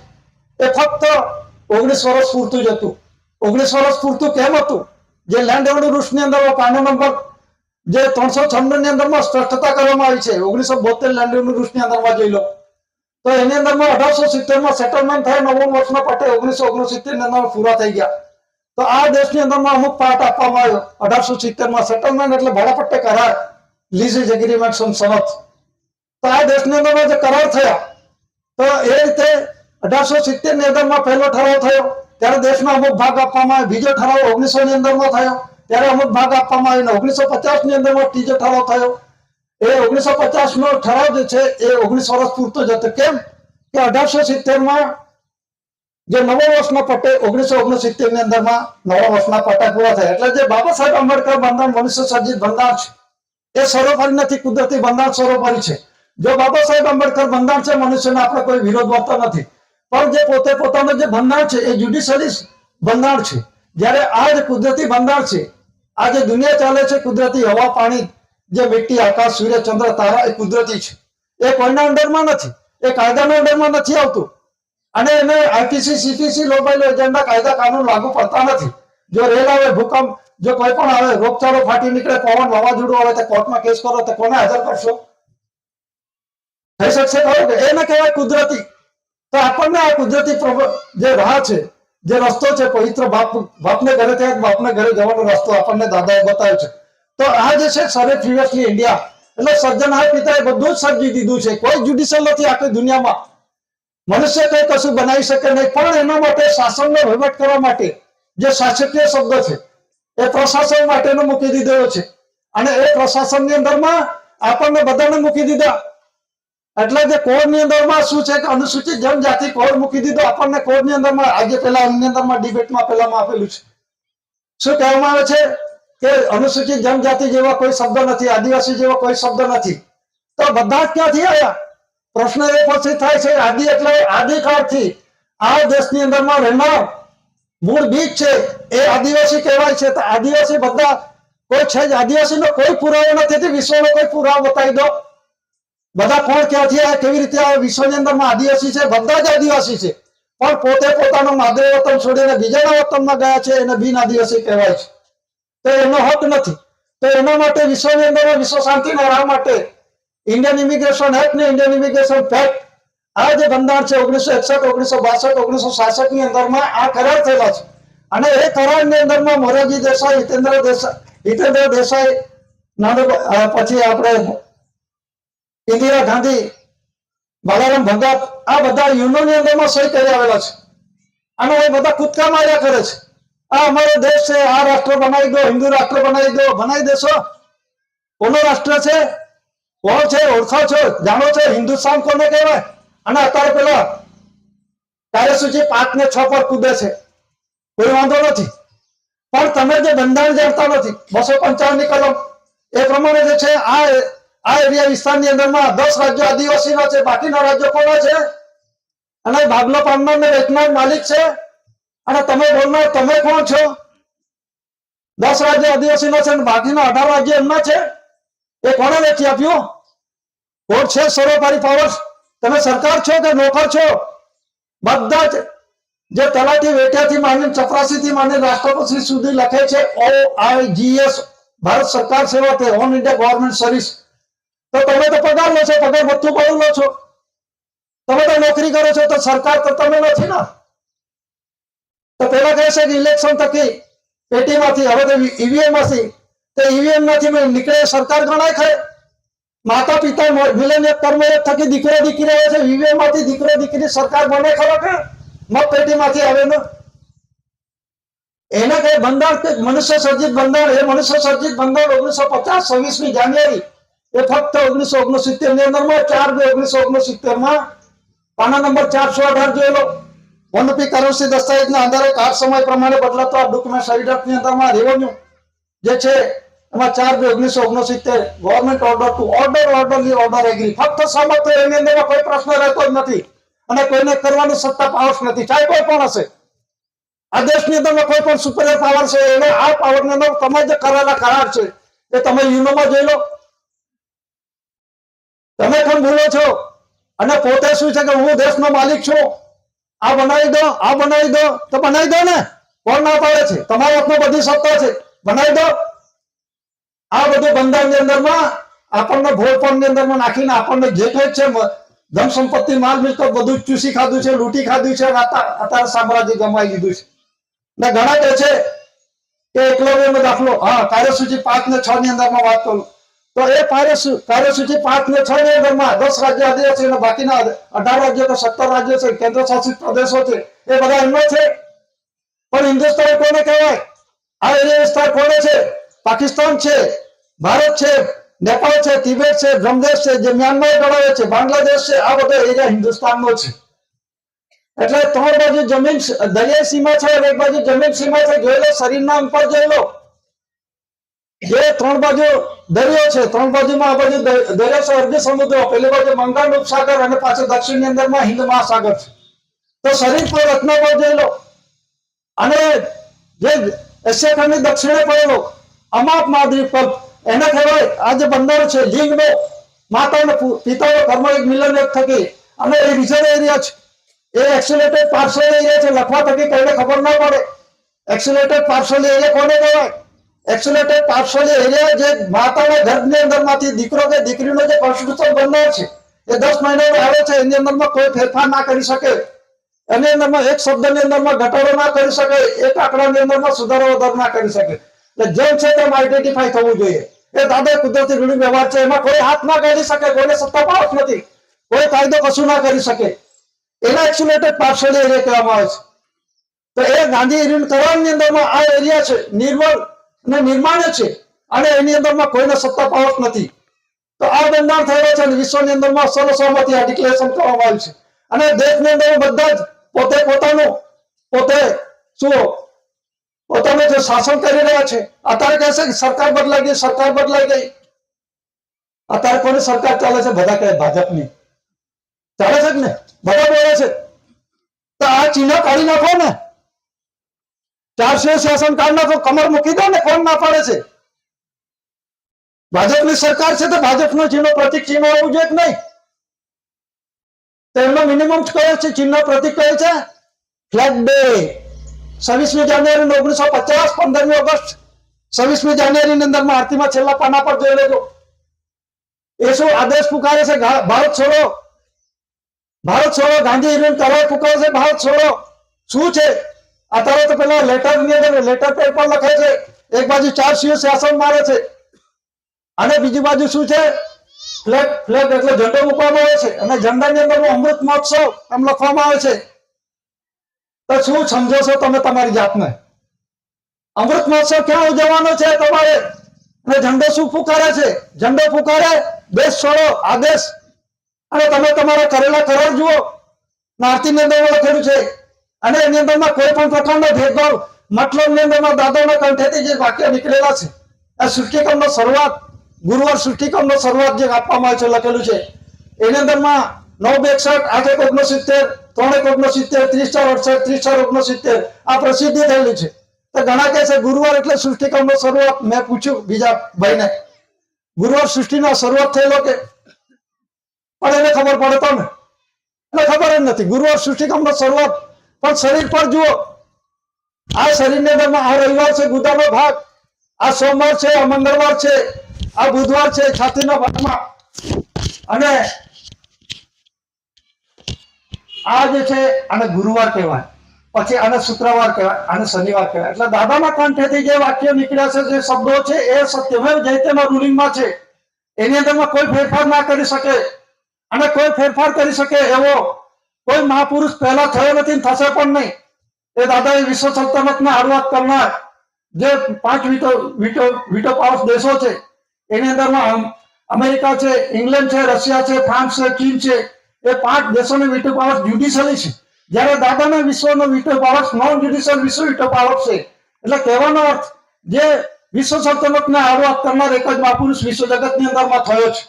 એ ફક્ત 19 વર્ષ પૂરતું જ હતું. 19 વર્ષ પૂરતું કેમ હતું? જે લેન્ડ રેવન્યુ રૂલ્સ ની અંદર કાનૂન નંબર જે 356 ની અંદરમાં સ્પષ્ટતા કરવામાં આવી છે, 1972 લેન્ડ રેવન્યુ રૂલ્સ ની અંદરમાં જોઈ લો તો એની અંદરમાં 1870 માં સેટલમેન્ટ થાય, 9 વર્ષના પટે 1969 ની અંદર પૂરા થઈ ગયા. તો આ દેશની અંદરમાં અમુક પાર્ટ આપવામાં આવ્યો 1870 માં સેટલમેન્ટ એટલે ભાડાપટ્ટે કરાર, લીઝ એગ્રીમેન્ટ સનદ. તો આ દેશની અંદરમાં જે કરાર થયા તો એ રીતે 1870 ની અંદરમાં પહેલો ઠરાવ થયો ત્યારે દેશમાં અમુક ભાગ આપવામાં આવ્યો, બીજો ઠરાવ 1900 ની અંદરમાં થયો ત્યારે અમુક ભાગ આપવામાં આવ્યો, 1950 ની અંદરમાં ત્રીજો ઠરાવ થયો. એ 1950 નો ઠરાવ જે છે એ 19 વર્ષ પૂરતો જ હતો. કેમ કે 1870 માં જે 9 વર્ષના પટ્ટે 1969 ની અંદરમાં 9 વર્ષના પટ્ટા પૂરા થયા. એટલે જે બાબા સાહેબ આંબેડકર બંધારણ મનુષ્ય સર્જિત બંધારણ છે એ સર્વોપરી નથી, કુદરતી બંધારણ સર્વોપરી છે. જો બાબા સાહેબ આંબેડકર બંધારણ છે મનુષ્યને આપણે કોઈ વિરોધ વર્તો નથી, પણ જે પોતે પોતાનું જે બંધારણ છે એ જ્યુડિશિયલી બંધારણ છે. જ્યારે આ જે કુદરતી બંધારણ છે, આ જે દુનિયા ચાલે છે કુદરતી હવા પાણી જે મીઠી આકાશ સૂર્ય ચંદ્ર તારા એ કુદરતી છે, એ કોઈના અંડરમાં નથી, એ કાયદાના અંડરમાં નથી આવતું. અને એને આઈપીસી સીપીસી લોબાઈલો એજન્ડા કાયદા કાનૂન લાગુ પડતા નથી. જો રેલ આવે, ભૂકંપ, જો કોઈ પણ આવે, રોગચાળો ફાટી નીકળે, પવન વાવાઝોડું આવે તો કોર્ટમાં કેસ કરો તો કોને હાજર કરશો? થઈ શકશે ખરું કે? એ ન કહેવાય કુદરતી. તો આપણને આ કુદરતી જે રાહ છે, જે રસ્તો છે, પવિત્ર બાપને ઘરે ત્યાં બાપને ઘરે જવાનો રસ્તો આપણને દાદાએ બતાવ્યો છે. તો આ જે છે સરે પ્રિવિયસલી ઇન્ડિયા એટલે સર્જનહાર પિતાએ બધું જ સર્જી દીધું છે. કોઈ જ્યુડિશિયલ નથી આખી દુનિયામાં. મનુષ્ય કઈ કશું બનાવી શકે નહીં, પણ એના માટે શાસનનો વહીવટ કરવા માટે જે શાસકીય શબ્દ છે એ પ્રશાસન માટેનો મૂકી દીધેલો છે. અને એ પ્રશાસનની અંદરમાં આપણને બધાને મૂકી દીધા. એટલે જે કોડની અંદરમાં શું છે કે અનુસૂચિત જનજાતિ કોડ મૂકી દીધો આપણને. કોડની અંદરમાં આજે પેલા એમની અંદરમાં ડિબેટમાં પેલામાં આપેલું છે. શું કહેવામાં આવે છે કે અનુસૂચિત જનજાતિ જેવા કોઈ શબ્દ નથી, આદિવાસી જેવો કોઈ શબ્દ નથી. તો બધા જ ક્યાંથી આવ્યા? પ્રશ્ન એ પછી થાય છે આદિ એટલે આદિકાળથી આ દેશની અંદરમાં રહેનાર મૂળ બીજ છે એ આદિવાસી કહેવાય છે. તો આદિવાસી બધા કોઈ છે જ, આદિવાસીનો કોઈ પુરાવો નથી. વિશ્વનો કોઈ પુરાવો બતાવી દો. બધા કોણ ક્યાંથી આવ્યા, કેવી રીતે આવ્યા? વિશ્વની અંદરમાં આદિવાસી છે, બધા જ આદિવાસી છે, પણ પોતે પોતાનું માદરે વતન છોડીને બીજાના વતનમાં ગયા છે એને બિન આદિવાસી કહેવાય છે. તો એનો હક નથી. તો એના માટે વિશ્વની અંદર વિશ્વ શાંતિના રાહ માટે ઇન્ડિયન ઇમિગ્રેશન એક્ટ ને ઇન્ડિયન ઇમિગ્રેશન ફેક્ટ આ જે બંધારણ છે 1961, 1962, 1966 ની અંદરમાં આ કરાર થયેલા છે. અને એ કરારની અંદરમાં મોરારજી દેસાઈ, હિતેન્દ્ર દેસાઈ, પછી આપણે ઇન્દિરા ગાંધી, બાલારામ ભગત આ બધા યુનોની અંદરમાં સહી કરી આવેલા છે. અને એ બધા કૂદકા માર્યા કરે છે. આ અમારો દેશ છે, આ રાષ્ટ્ર બનાવી દો, હિન્દુ રાષ્ટ્ર બનાવી દો. બનાવી દેશો? કોનો રાષ્ટ્ર છે? કોણ છે? ઓળખો છો? જાણો છો હિન્દુસ્તાન કોને કહેવાય? અને અત્યારે પેલા કાર્યસૂચિ 5 ને 6 પર કૂદે છે, કોઈ વાંધો નથી. પણ તમે જે બંધારણ જાણતા નથી, 255 ની કલમ એ પ્રમાણે જે છે આ એરિયા વિસ્તારની અંદરમાં 10 રાજ્યો આદિવાસીના છે, બાકીના રાજ્યો કોના છે? અને ભાગલો પાડનાર ને વેચનાર માલિક છે. અને તમે બોલનાર તમે કોણ છો? 10 રાજ્યો આદિવાસીના છે અને બાકીના 18 રાજ્યો એમના છે. એ કોને વેચી આપ્યું? કોર્ટ છે, સર્વોપરી પાવર. તમે સરકાર છો કે નોકર છો? બધા જ જે તલાટી વેઠિયાથી માંડીને ચપરાસીથી માંડીને રાષ્ટ્રપતિ સુધી લખે છે OIGS ભારત સરકાર સેવા તે ઓન ઇન્ડિયા ગવર્મેન્ટ સર્વિસ, તો તમે તો પગાર લો છો, પગાર ભથ્થું પડું લો છો, તમે તો નોકરી કરો છો, તો સરકાર તો તમે નથી ને. તો પેલા કહે છે કે ઇલેક્શન થકી પેટીમાંથી, હવે તો ઈવીએમ માંથી, તો ઈવીએમ માંથી નીકળે સરકાર ગણાય ખરે. માતા પિતા મિલેનિયમ કર્મયોગ થકી દીકરો દીકરી આવે છે, ઈવીએમ માંથી દીકરો દીકરી સરકાર બને ખરો કે મત પેટીમાંથી આવે ને. એને કઈ બંધારણ મનુષ્ય સર્જિત બંધારણ, એ મનુષ્ય સર્જિત બંધારણ 1950 26મી જાન્યુઆરી એ ફક્ત 1969 ની અંદરમાં 4/2/1969 માં પાના નંબર 418 જોયેલો. વનપી કરન્સી દસ્તાવેજના આધારે કાળ સમય પ્રમાણે બદલાતો આ ડોક્યુમેન્ટ સર્ટિફિકેટની અંદરમાં રેવન્યુ જે છે એમાં 4/2/1969 government order to order agree, ફક્ત સહમત થયો, એની અંદરમાં કોઈ પ્રશ્ન રહેતો જ નથી અને કોઈને કરવાની સત્તા પાવર નથી, ચાહે કોઈ પણ હશે. આ દેશની અંદરમાં કોઈ પણ સુપરિયર પાવર છે, એને આ પાવરની અંદર તમે જે કરેલા કરાર છે એ તમે યુનોમાં જોઈ લો. તમે કેમ ભૂલો છો? અને પોતે શું છે કે હું દેશનો માલિક છું, આ બનાવી દો, આ બનાવી દો, તો બનાવી દો ને, કોણ ના પાડે છે? તમારા હાથમાં બધી સત્તા છે, બનાવી દો. આ બધું બંધારણની અંદરમાં આપણને ભોળપણની અંદરમાં નાખીને આપણને જે કઈ છે ધન સંપત્તિ માલ મિલકત બધું ચૂસી ખાધું છે, લૂંટી ખાધું છે, અત્યારે સામ્રાજ્ય ગમાઈ લીધું છે. ને ઘણા કહે છે કે એકલવ્યનો દાખલો, હા, કાર્યસૂચિ 5 ને 6 ની અંદરમાં વાત કરું તો એ કાર્યસૂચિ 5 ને 6 ની અંદરમાં 10 રાજ્ય આદિવાસી અને બાકીના 18 રાજ્યો કે 17 રાજ્યો છે, કેન્દ્ર શાસિત પ્રદેશો છે, એ બધા એમનો છે. પણ હિન્દુસ્તાન કોને કહેવાય? આ એરિયા વિસ્તાર કોને છે? પાકિસ્તાન છે, ભારત છે, નેપાળ છે, તિબેટ છે, બ્રહ્મદેશ છે, જે મ્યાનમાર ગણાવે છે, બાંગ્લાદેશ છે, આ બધો એરિયા હિન્દુસ્તાનનો છે. એટલે 3 બાજુ જમીન દરિયાઈ સીમા છે અને 1 બાજુ જમીન સીમા છે. જોઈ લો, શરીરના અંગ પર જોઈ લો, જે 3 બાજુ દરિયો છે, 3 બાજુમાં આ બાજુ દરિયો છે અરબી સમુદ્ર, પેલી બાજુ બંગાળ ઉપસાગર અને પાછળ દક્ષિણની અંદરમાં હિન્દ મહાસાગર છે. તો શરીર પર રચના પર જોઈ લો. અને જે એશિયા ખંડની દક્ષિણે પડેલો અમાપ મહાદ્વીપ પર, એને કહેવાય આ જે બંદર છે લિંગનો, માતા અને પિતાનો કર્મયોગ મિલન થકી, અને એ રિઝર્વ એરિયા છે, એ એક્સિલેટેડ પાર્શલ એરિયા છે. લખવા થકી કોઈને ખબર ના પડે. એક્સિલેટેડ પાર્શલ એરિયા કોને કહેવાય? એક્સિલેટેડ પાર્શલ એરિયા જે માતાના ગર્ભની અંદરમાંથી દીકરો કે દીકરીનો જે કોન્સ્ટિટ્યુશન બંધાય છે એ 10 મહિનાનો આવે છે, એની અંદરમાં કોઈ ફેરફાર ના કરી શકે, એની અંદરમાં એક શબ્દની અંદરમાં ઘટાડો ના કરી શકે, એક આંકડાની અંદરમાં સુધારો વધારો ના કરી શકે. એટલે જેમ છે તેમ આઈડેન્ટિફાઈ થવું જોઈએ. એ દાદા કુદરતી રૂઢિ વ્યવહાર છે, એમાં કોઈ હાથ ના કાઢી શકે, કોઈને સત્તા પાવર નથી, કોઈ કાયદો કશું ના કરી શકે. એના એક્સિલેટેડ પાર્શલ એરિયા કહેવામાં આવે છે. તો એ ગાંધી હિરીન કરારની અંદરમાં આ એરિયા છે, નિર્મળ અને નિર્માણ છે, અને એની અંદરમાં કોઈને સત્તા પાવર નથી. તો આ બંધારણ થયેલો છે અને વિશ્વની અંદરમાં સર્વસહમતિ આ ડિક્લેરેશન કરવામાં આવ્યું છે. અને દેશની અંદર બધા જ પોતે પોતાનું પોતાનું જે શાસન કરી રહ્યા છે. અત્યારે કહે છે કે સરકાર બદલાઈ ગઈ, સરકાર બદલાઈ ગઈ. અત્યારે કોની સરકાર ચાલે છે? બધા કહે ભાજપની ચાલે છે ને, બધા બોલે છે. તો આ ચિહ્ન કાઢી નાખો ને, 400 શાસન કાઢી નાખો, કમર મૂકી દો ને, કોણ ના પાડે છે? ભાજપની સરકાર છે તો ભાજપનો ચિહ્ન પ્રતિક ચિહ્ન હોવું જોઈએ કે નહીં? તો એમનો મિનિમમ કયો છે ચિહ્ન પ્રતિક કયો છે? Flag day. 26મી જાન્યુઆરી 1950, 15મી ઓગસ્ટ, 26મી જાન્યુઆરી ની અંદરમાં આરતીમાં છેલ્લા પાના પર જોઈ લેજો. એ શું આદેશ પુકારે છે? ભારત છોડો, ભારત છોડો. ગાંધી હિરીન કરાર પુકારે છે ભારત છોડો. શું છે? અત્યારે તો પેલા લેટર પેડ પર લખે છે, એક બાજુ 4 શાસન મારે છે અને બીજી બાજુ શું છે? ફ્લેગ એટલે ઝંડો મૂકવામાં આવે છે, અને ઝંડાની અંદર અમૃત મહોત્સવ એમ લખવામાં આવે છે. તો શું સમજો છો તમે તમારી જાતને? અમૃત મહોત્સવ ક્યાં ઉજવવાનો છે તમારે? અને ઝંડો શું પુકારે છે? ઝંડો પુકારે દેશ છોડો આદેશ. અને તમે તમારા કરેલા કરાર જુઓ, આરતીની અંદર લખેલું છે. અને એની અંદરમાં કોઈ પણ પ્રકારનો ભેદભાવ મતલબની અંદરમાં દાદાના કંઠેથી જે વાક્ય નીકળેલા છે, આ સૃષ્ટિક્રમનો શરૂઆત, ગુરુવાર સૃષ્ટિક્રમનો શરૂઆત જે આપવામાં આવે છે, લખેલું છે. એની અંદરમાં 9/61, 8/69, 3/69, 30/68, 30/69 આ પ્રસિદ્ધિ થયેલી છે. તો ઘણા કહે છે ગુરુવાર એટલે સૃષ્ટિક્રમનો શરૂઆત. મેં પૂછ્યું બીજા ભાઈને, ગુરુવાર સૃષ્ટિનો શરૂઆત થયેલો કે? પણ એને ખબર પડે તો ને, એને ખબર જ નથી. ગુરુવાર સૃષ્ટિક્રમનો શરૂઆત પણ શરીર પર જુઓ, આ શરીરની અંદરમાં આ રવિવાર છે ગુદાનો ભાગ, આ સોમવાર છે, આ મંગળવાર છે, આ બુધવાર છે છાતીના ભાગમાં, અને આ જે છે આને ગુરુવાર કહેવાય, પછી આને શુક્રવાર કહેવાય, આને શનિવાર કહેવાય. એટલે દાદાના કંઠેથી જે વાક્ય નીકળ્યા છે, જે શબ્દો છે, એ સત્યમેવ જયતેના રૂલિંગમાં છે. એની અંદરમાં કોઈ ફેરફાર ના કરી શકે, અને કોઈ ફેરફાર કરી શકે એવો કોઈ મહાપુરુષ પહેલા થયો નથી, થશે પણ નહીં. એ દાદાએ વિશ્વ સલ્તનતને હળવાત કરનાર જે 5 વીટો પાવર દેશો છે, એની અંદરમાં અમેરિકા છે, ઇંગ્લેન્ડ છે, રશિયા છે, ફ્રાન્સ છે, ચીન છે, એ 5 દેશોની વીટો પાવર જ્યુડિશિયલી છે. જ્યારે દાદાના વિશ્વનો વીટો પાવર નોન જ્યુડિશિયલ વિશ્વ વીટો પાવર છે. એટલે કહેવાનો અર્થ, જે વિશ્વ સલ્તનતને હળવાત કરનાર એક જ મહાપુરુષ વિશ્વ જગતની અંદરમાં થયો છે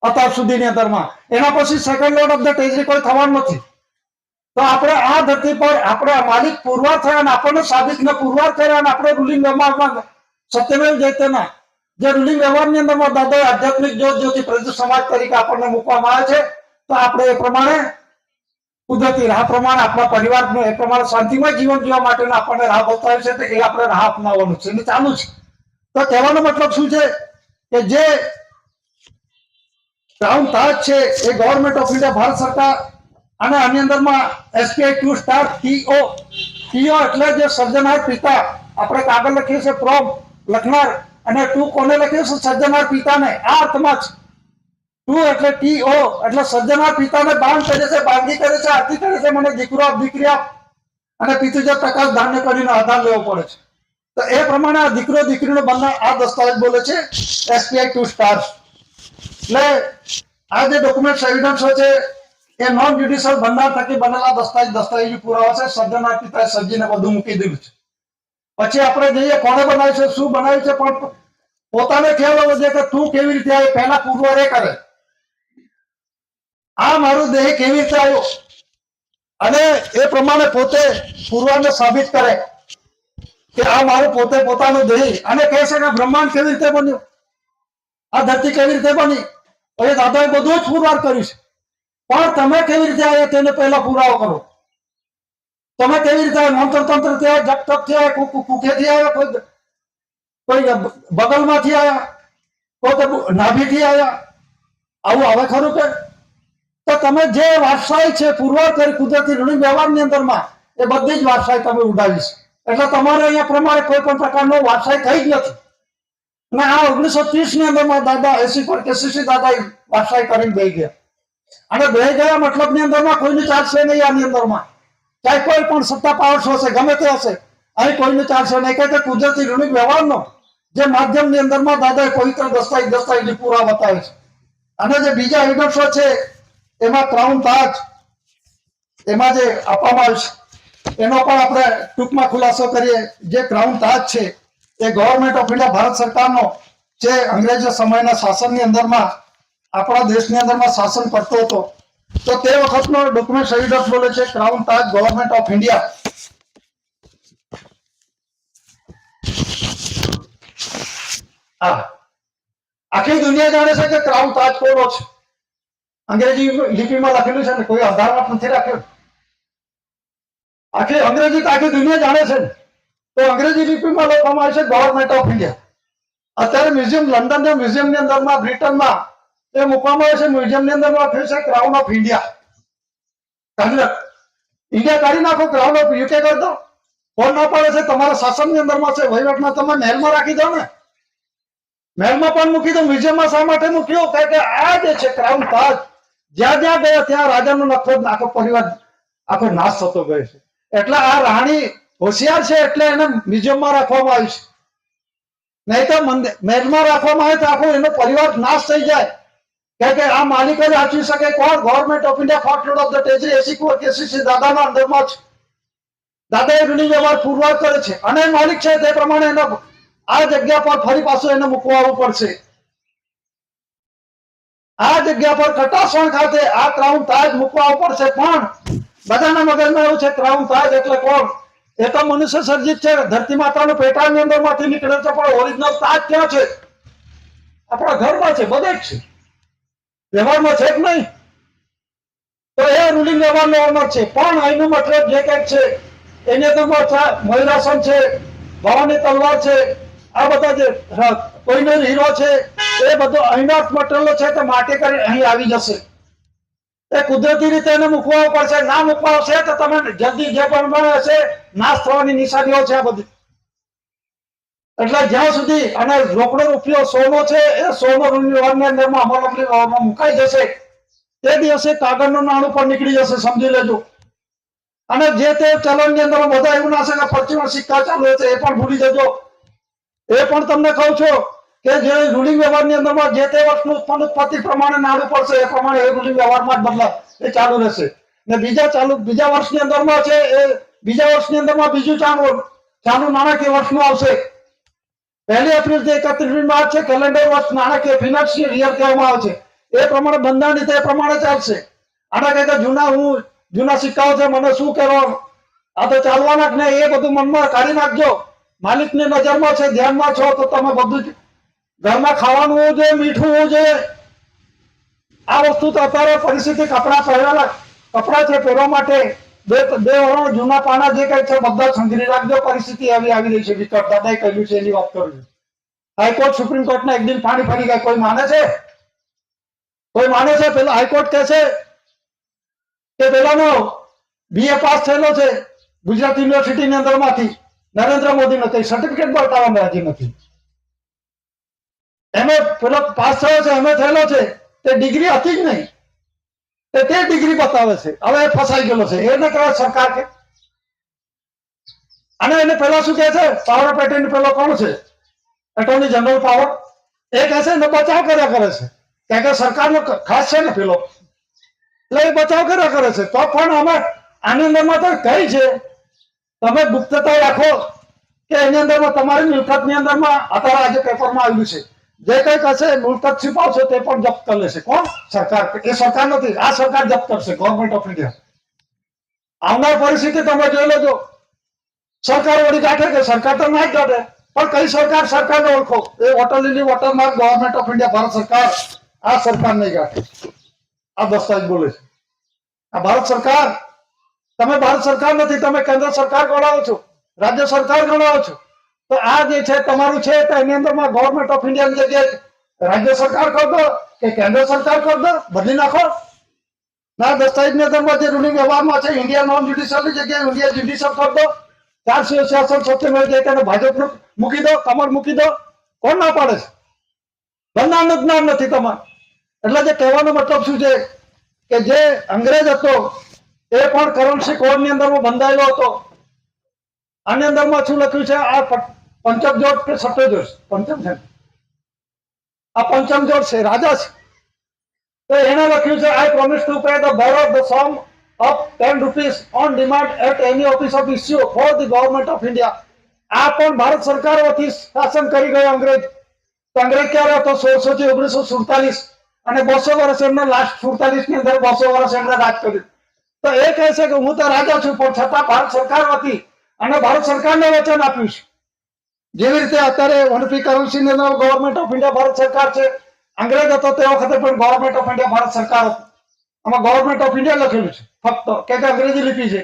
અત્યાર સુધીની અંદરમાં. એના પછી સેકન્ડ લોર્ડ ઓફ ધ ટેજરી કોઈ થવાનું નથી. તો આપણે આ ધરતી પર આપણે માલિક પુરવાર થયા, અને આપણને સાબિતને પુરવાર કર્યા, અને આપણે રૂલિંગ વ્યવહારમાં સત્યમેવ જયતેના જે રૂલિંગ વ્યવહારની અંદરમાં દાદાએ આધ્યાત્મિક જ્યોતિ પ્રજ્વલિત સમાજ તરીકે આપણને મૂકવામાં આવે છે. તો આપણે એ પ્રમાણે કુદરતી રાહ પ્રમાણે આપણા પરિવારનું એ પ્રમાણે શાંતિમય જીવન જીવવા માટેનો આપણને રાહ બતાવે છે. તો એ આપણે રાહ અપનાવવાનું છે, અને ચાલુ છે. તો કહેવાનો મતલબ શું છે કે જે ક્રાઉન તાજ છે એ ગવર્મેન્ટ ઓફ ઇન્ડિયા, ભારત સરકાર, અને આની અંદરમાં SPI 2 સ્ટાર TO એટલે જે સર્જનહાર પિતા, આપણે કાગળ લખીએ છીએ પ્રોમ લખનાર, અને 2 કોને લખ્યું છે? સર્જનહાર પિતાને. આ અર્થમાં જ 2 એટલે TO એટલે સર્જનહાર પિતાને બાંધ કરે છે, બાંધી કરે છે, આરતી કરે છે, મને દીકરો આપ, દીકરી આપ, અને પિતૃજ પ્રકાશ ધાન્ય કરીને આધાર લેવો પડે છે. તો એ પ્રમાણે આ દીકરો દીકરીનો બંને આ દસ્તાવેજ બોલે છે SPI 2 સ્ટાર્સ. એટલે આ જે ડોક્યુમેન્ટ એવિડન્સ છે એ નોન જ્યુડિશિયલ બંધારણ થકી બનેલા દસ્તાવેજી પુરાવા છે. સર્જનહાર પિતાએ સર્જીને બધું મૂકી દીધું છે. પછી આપણે જઈએ કોને બનાવ્યું છે, શું બનાવ્યું છે, પણ પોતાને ખ્યાલ હોવો જોઈએ કે તું કેવી રીતે આવ્યો, પહેલા પુરવાર એ કરે. આ મારું દેહ કેવી રીતે આવ્યો, અને એ પ્રમાણે પોતે પુરવારને સાબિત કરે કે આ મારું પોતે પોતાનું દેહ, અને કહે છે કે બ્રહ્માંડ કેવી રીતે બન્યું, આ ધરતી કેવી રીતે બની. એ દાદાએ બધું જ પુરવાર કર્યું છે. પણ તમે કેવી રીતે આવ્યા તેને પહેલા પુરાવો કરો. તમે કેવી રીતે મંત્ર તંત્ર થી આવ્યા, જપ તપ થી આવ્યા, કુખેથી આવ્યા, કોઈ બગલમાંથી આવ્યા, કોઈ નાભીથી આવ્યા, આવું આવે ખરું કે? તો તમે જે વારસાઈ છે પુરવાર કરી કુદરતી ઋણ વ્યવહારની અંદરમાં, એ બધી જ વારસાઈ તમે ઉડાવી છે. એટલે તમારે અહીંયા પ્રમાણે કોઈ પણ પ્રકારનો વારસાઈ થઈ જ નથી. અને આ 1930 ની અંદરમાં દાદા 80 દાદા વારસાઈ કરીને બે ગયા. અને બે ગયા મતલબ ની અંદરમાં કોઈને ચાલશે નહીં. આની અંદરમાં ચાહે કોઈ પણ સત્તા પાવર હશે, ગમે તે હશે, અહીં કોઈને ચાલશે નહીં. કે કુદરતી ઋણિક વ્યવહારનો જે માધ્યમની અંદરમાં દાદાએ પવિત્ર દસ્તાવેજ પૂરા બતાવે છે. અને જે બીજા એવિડન્સો છે એમાં ક્રાઉન તાજ એમાં જે આપવામાં આવ્યું છે એનો પણ આપણે ટૂંકમાં ખુલાસો કરીએ. જે ક્રાઉન તાજ છે એ ગવર્મેન્ટ ઓફ ઇન્ડિયા, ભારત સરકારનો જે અંગ્રેજો સમયના શાસનની અંદરમાં આપણા દેશની અંદરમાં શાસન કરતો હતો, તો તે વખતનો ડોક્યુમેન્ટ એવિડન્સ બોલે છે crown Taj government of India. આખી દુનિયા જાણે છે કે ક્રાઉન તાજ કોનો છે. અંગ્રેજી લિપિમાં લખેલું છે ને, કોઈ આધાર નથી રાખ્યો. આખી અંગ્રેજી આખી દુનિયા જાણે છે. તો અંગ્રેજી લિપિમાં લખવામાં આવે છે ગવર્મેન્ટ ઓફ ઇન્ડિયા. અત્યારે મ્યુઝિયમ, લંડનના મ્યુઝિયમની અંદરમાં, બ્રિટનમાં એ મૂકવામાં આવે છે. મ્યુઝિયમની અંદરમાં લખ્યું છે ક્રાઉન ઓફ ઇન્ડિયા. ઇન્ડિયા કાઢી નાખો, ક્રાઉન ઓફ યુકે કરી દો. ફોન ના પાડે છે, તમારા શાસનની અંદરમાં છે, વહીવટમાં તમે મહેલમાં રાખી દો ને. મહેલમાં પણ મૂકી દો, મ્યુઝિયમમાં શા માટે મૂક્યો? કે આ જે છે ક્રાઉન તાજ, જ્યાં જ્યાં ગયા ત્યાં રાજાનો નખરો, આખો પરિવાર આખો નાશ થતો ગયો છે. એટલે આ રાણી હોશિયાર છે, એટલે એને મ્યુઝિયમમાં રાખવામાં આવી છે. નહીં તો મહેલમાં રાખવામાં આવે તો આખો એનો પરિવાર નાશ થઈ જાય. કે આ માલિક જ સાચવી શકે કોણ? Government of India, fourth lord of the treasury 80 દાદાના અંદરમાં છે. દાદા એ રૂલિંગ વ્યવહાર પુરવાર કરે છે, અને માલિક છે તે પ્રમાણે એનો આ જગ્યા પર ફરી પાછું એને મૂકવાનું પડશે. આ જગ્યા પર કટાસણ ખાતે આ ક્રાઉન તાજ મૂકવા પડશે. પણ બધાના મગજમાં એવું છે ક્રાઉન તાજ એટલે કોણ? એ તો મનુષ્ય સર્જિત છે, ધરતી માતાનો પેટાળની અંદર માંથી નીકળે છે. પણ ઓરિજિનલ તાજ ક્યાં છે? આપણા ઘરમાં છે, બધે જ છે, વ્યવહારમાં છે કે નહીં? તો તો એ રૂલિંગ વ્યવહારનો ઓનર છે, પણ અહીંનું મતલબ જે કંઈક છે એને તો મયુરાસન છે, ભવાની તલવાર છે, આ બધા જે કોઈનો હીરો છે એ બધો અહીંનો મટીરિયલ છે તે માટી કરી અહીં આવી જશે. એ કુદરતી રીતે એને મૂકવા પડશે, ના મૂકવા આવશે તો તમે જલ્દી જે પણ હશે નાશ થવાની નિશાનીઓ છે આ બધી. એટલે જ્યાં સુધી અને રોકડો રૂપિયો સોનો છે એ સોનો વ્યવહારની અંદરમાં અમલવારી વ્યવહારમાં મુકાઈ જશે તે દિવસે કાગળનું નાણું પણ નીકળી જશે, સમજી લેજો. અને જે તે ચલણની અંદર બધા એવું ના છે કે પશ્ચિમ સિક્કા ચાલુ છે એ પણ ભૂલી જજો. એ પણ તમને કહું છું કે જે રૂલિંગ વ્યવહારની અંદરમાં જે તે વર્ષનું ઉત્પત્તિ પ્રમાણે નાણું પડશે એ પ્રમાણે એ રૂલિંગ વ્યવહારમાં જ બદલાવ એ ચાલુ રહેશે. ને બીજા વર્ષની અંદરમાં છે એ બીજા વર્ષની અંદરમાં બીજું ચાનું નાણાકીય વર્ષનું આવશે. 1 એપ્રિલ થી 31 માર્ચ છે કેલેન્ડર વર્ષ નાણાકીય ફિનાન્શિયલ યર કહેવામાં આવે છે. એ પ્રમાણે બંધારણી તે પ્રમાણે ચાલશે. આના કઈ જૂના સિક્કાઓ છે મને શું કહેવાનું, આ તો ચાલવાના જ નહીં. એ બધું મનમાં કાઢી નાખજો. માલિકની નજરમાં છે, ધ્યાનમાં છો તો તમે બધું ઘરમાં ખાવાનું હોવું જોઈએ, મીઠું હોવું જોઈએ. આ વસ્તુ તો અત્યારે પરિસ્થિતિ કપડા છે પહેરવા માટે બે વર્ષ જૂના પાના જે કઈ છે બધા સંઘરી રાખજો. પરિસ્થિતિ એવી આવી રહી છે વિકટ. દાદાએ કહ્યું છે એની વાત કરું છું. હાઈકોર્ટ સુપ્રીમ કોર્ટના એક દિન પાણી ફરી ગયા, કોઈ માને છે? કોઈ માને છે? પેલા હાઈકોર્ટ કહે છે કે પેલાનો BA પાસ થયેલો છે ગુજરાત યુનિવર્સિટીની અંદરમાંથી, નરેન્દ્ર મોદી નથી, સર્ટિફિકેટ બતાવવામાં રાજી નથી. એમે પેલો પાસ થયો છે, એમે થયેલો છે, તે ડિગ્રી હતી જ નહીં, તે ડિગ્રી બતાવે છે. હવે એ ફસાઈ ગયેલો છે. એને કહેવાય સરકાર કે? અને એને પેલા શું કહે છે, પાવર પેટર્ન પેલો કોણ છે, એટોર્ની જનરલ પાવર, એ કહે છે ને બચાવ કર્યા કરે છે કારણ કે સરકારનો ખાસ છે ને પેલો, એટલે એ બચાવ કર્યા કરે છે. તો પણ અમે આની અંદરમાં તો કઈ છે તમે ગુપ્તતા રાખો કે એની અંદરમાં તમારી મિલકતની અંદરમાં અત્યારે આજે પેપરમાં આવ્યું છે જે કંઈક હશે મિલકત છુપાવશે તે પણ જપ્ત કરી લેશે. કોણ? સરકાર. એ સરકાર નથી, આ સરકાર જપ્ત કરશે, ગવર્મેન્ટ ઓફ ઇન્ડિયા. આવનાર પરિસ્થિતિ તમે જોઈ લેજો. સરકાર વળી કાઢે કે સરકાર તો ના જ કાઢે, પણ કઈ સરકાર? સરકારને ઓળખો. એ વોટર લીલી watermark government of India Bharat સરકાર, આ સરકાર નહીં કાઢે. આ દસ્તાવેજ બોલે છે. આ ભારત સરકાર. તમે ભારત સરકાર નથી, તમે કેન્દ્ર સરકાર ગણાવો છો, રાજ્ય સરકાર ગણાવો છો. તો આ જે છે તમારું છે તો એની અંદરમાં ગવર્મેન્ટ ઓફ ઇન્ડિયાની જગ્યાએ રાજ્ય સરકાર કરી દો કે કેન્દ્ર સરકાર કરી દો, બદલી નાખો. ના દસ્તાવેજની અંદરમાં જે રૂલિંગ વ્યવહારમાં છે ઇન્ડિયા નોન જ્યુડિશિયલની જગ્યાએ ઇન્ડિયા જ્યુડિશિયલ કરી દો. 4 શાસન સત્ય મળી જાય તેને ભાજપનું મૂકી દો, કમળ મૂકી દો. કોણ ના પાડે છે? બંધારણનું જ્ઞાન નથી તમારે. એટલે જે કહેવાનો મતલબ શું છે કે જે અંગ્રેજ હતો એ પણ કરન્સી કોડની અંદરમાં બંધાયેલો હતો. આની અંદરમાં શું લખ્યું છે? આ પંચમ જોડ કે છઠ્ઠો જોડ? પંચમ છે. આ પંચમ જોડ છે, રાજા છે. તો એને લખ્યું છે I promise to pay the borrow the sum of 10 rupees on demand at any office of issue for the government of India. આ પણ ભારત સરકાર વતી શાસન કરી ગયો અંગ્રેજ. તો અંગ્રેજ ક્યારે હતો? 1600 થી 1947, અને 200 વર્ષ એમને લાસ્ટ 47 ની અંદર 200 વર્ષ એમને રાજ કર્યું. તો એ કહે છે કે હું તો રાજા છું, પણ છતાં ભારત સરકાર વતી અને ભારત સરકારને વચન આપ્યું છે. જેવી રીતે અત્યારે વનપી કરન્સીની અંદર ગવર્મેન્ટ ઓફ ઇન્ડિયા ભારત સરકાર છે. અંગ્રેજ હતો તે વખતે પણ ગવર્મેન્ટ ઓફ ઇન્ડિયા ભારત સરકાર હતી. આમાં ગવર્મેન્ટ ઓફ ઇન્ડિયા લખેલું છે ફક્ત, કે અંગ્રેજી લિપિ છે.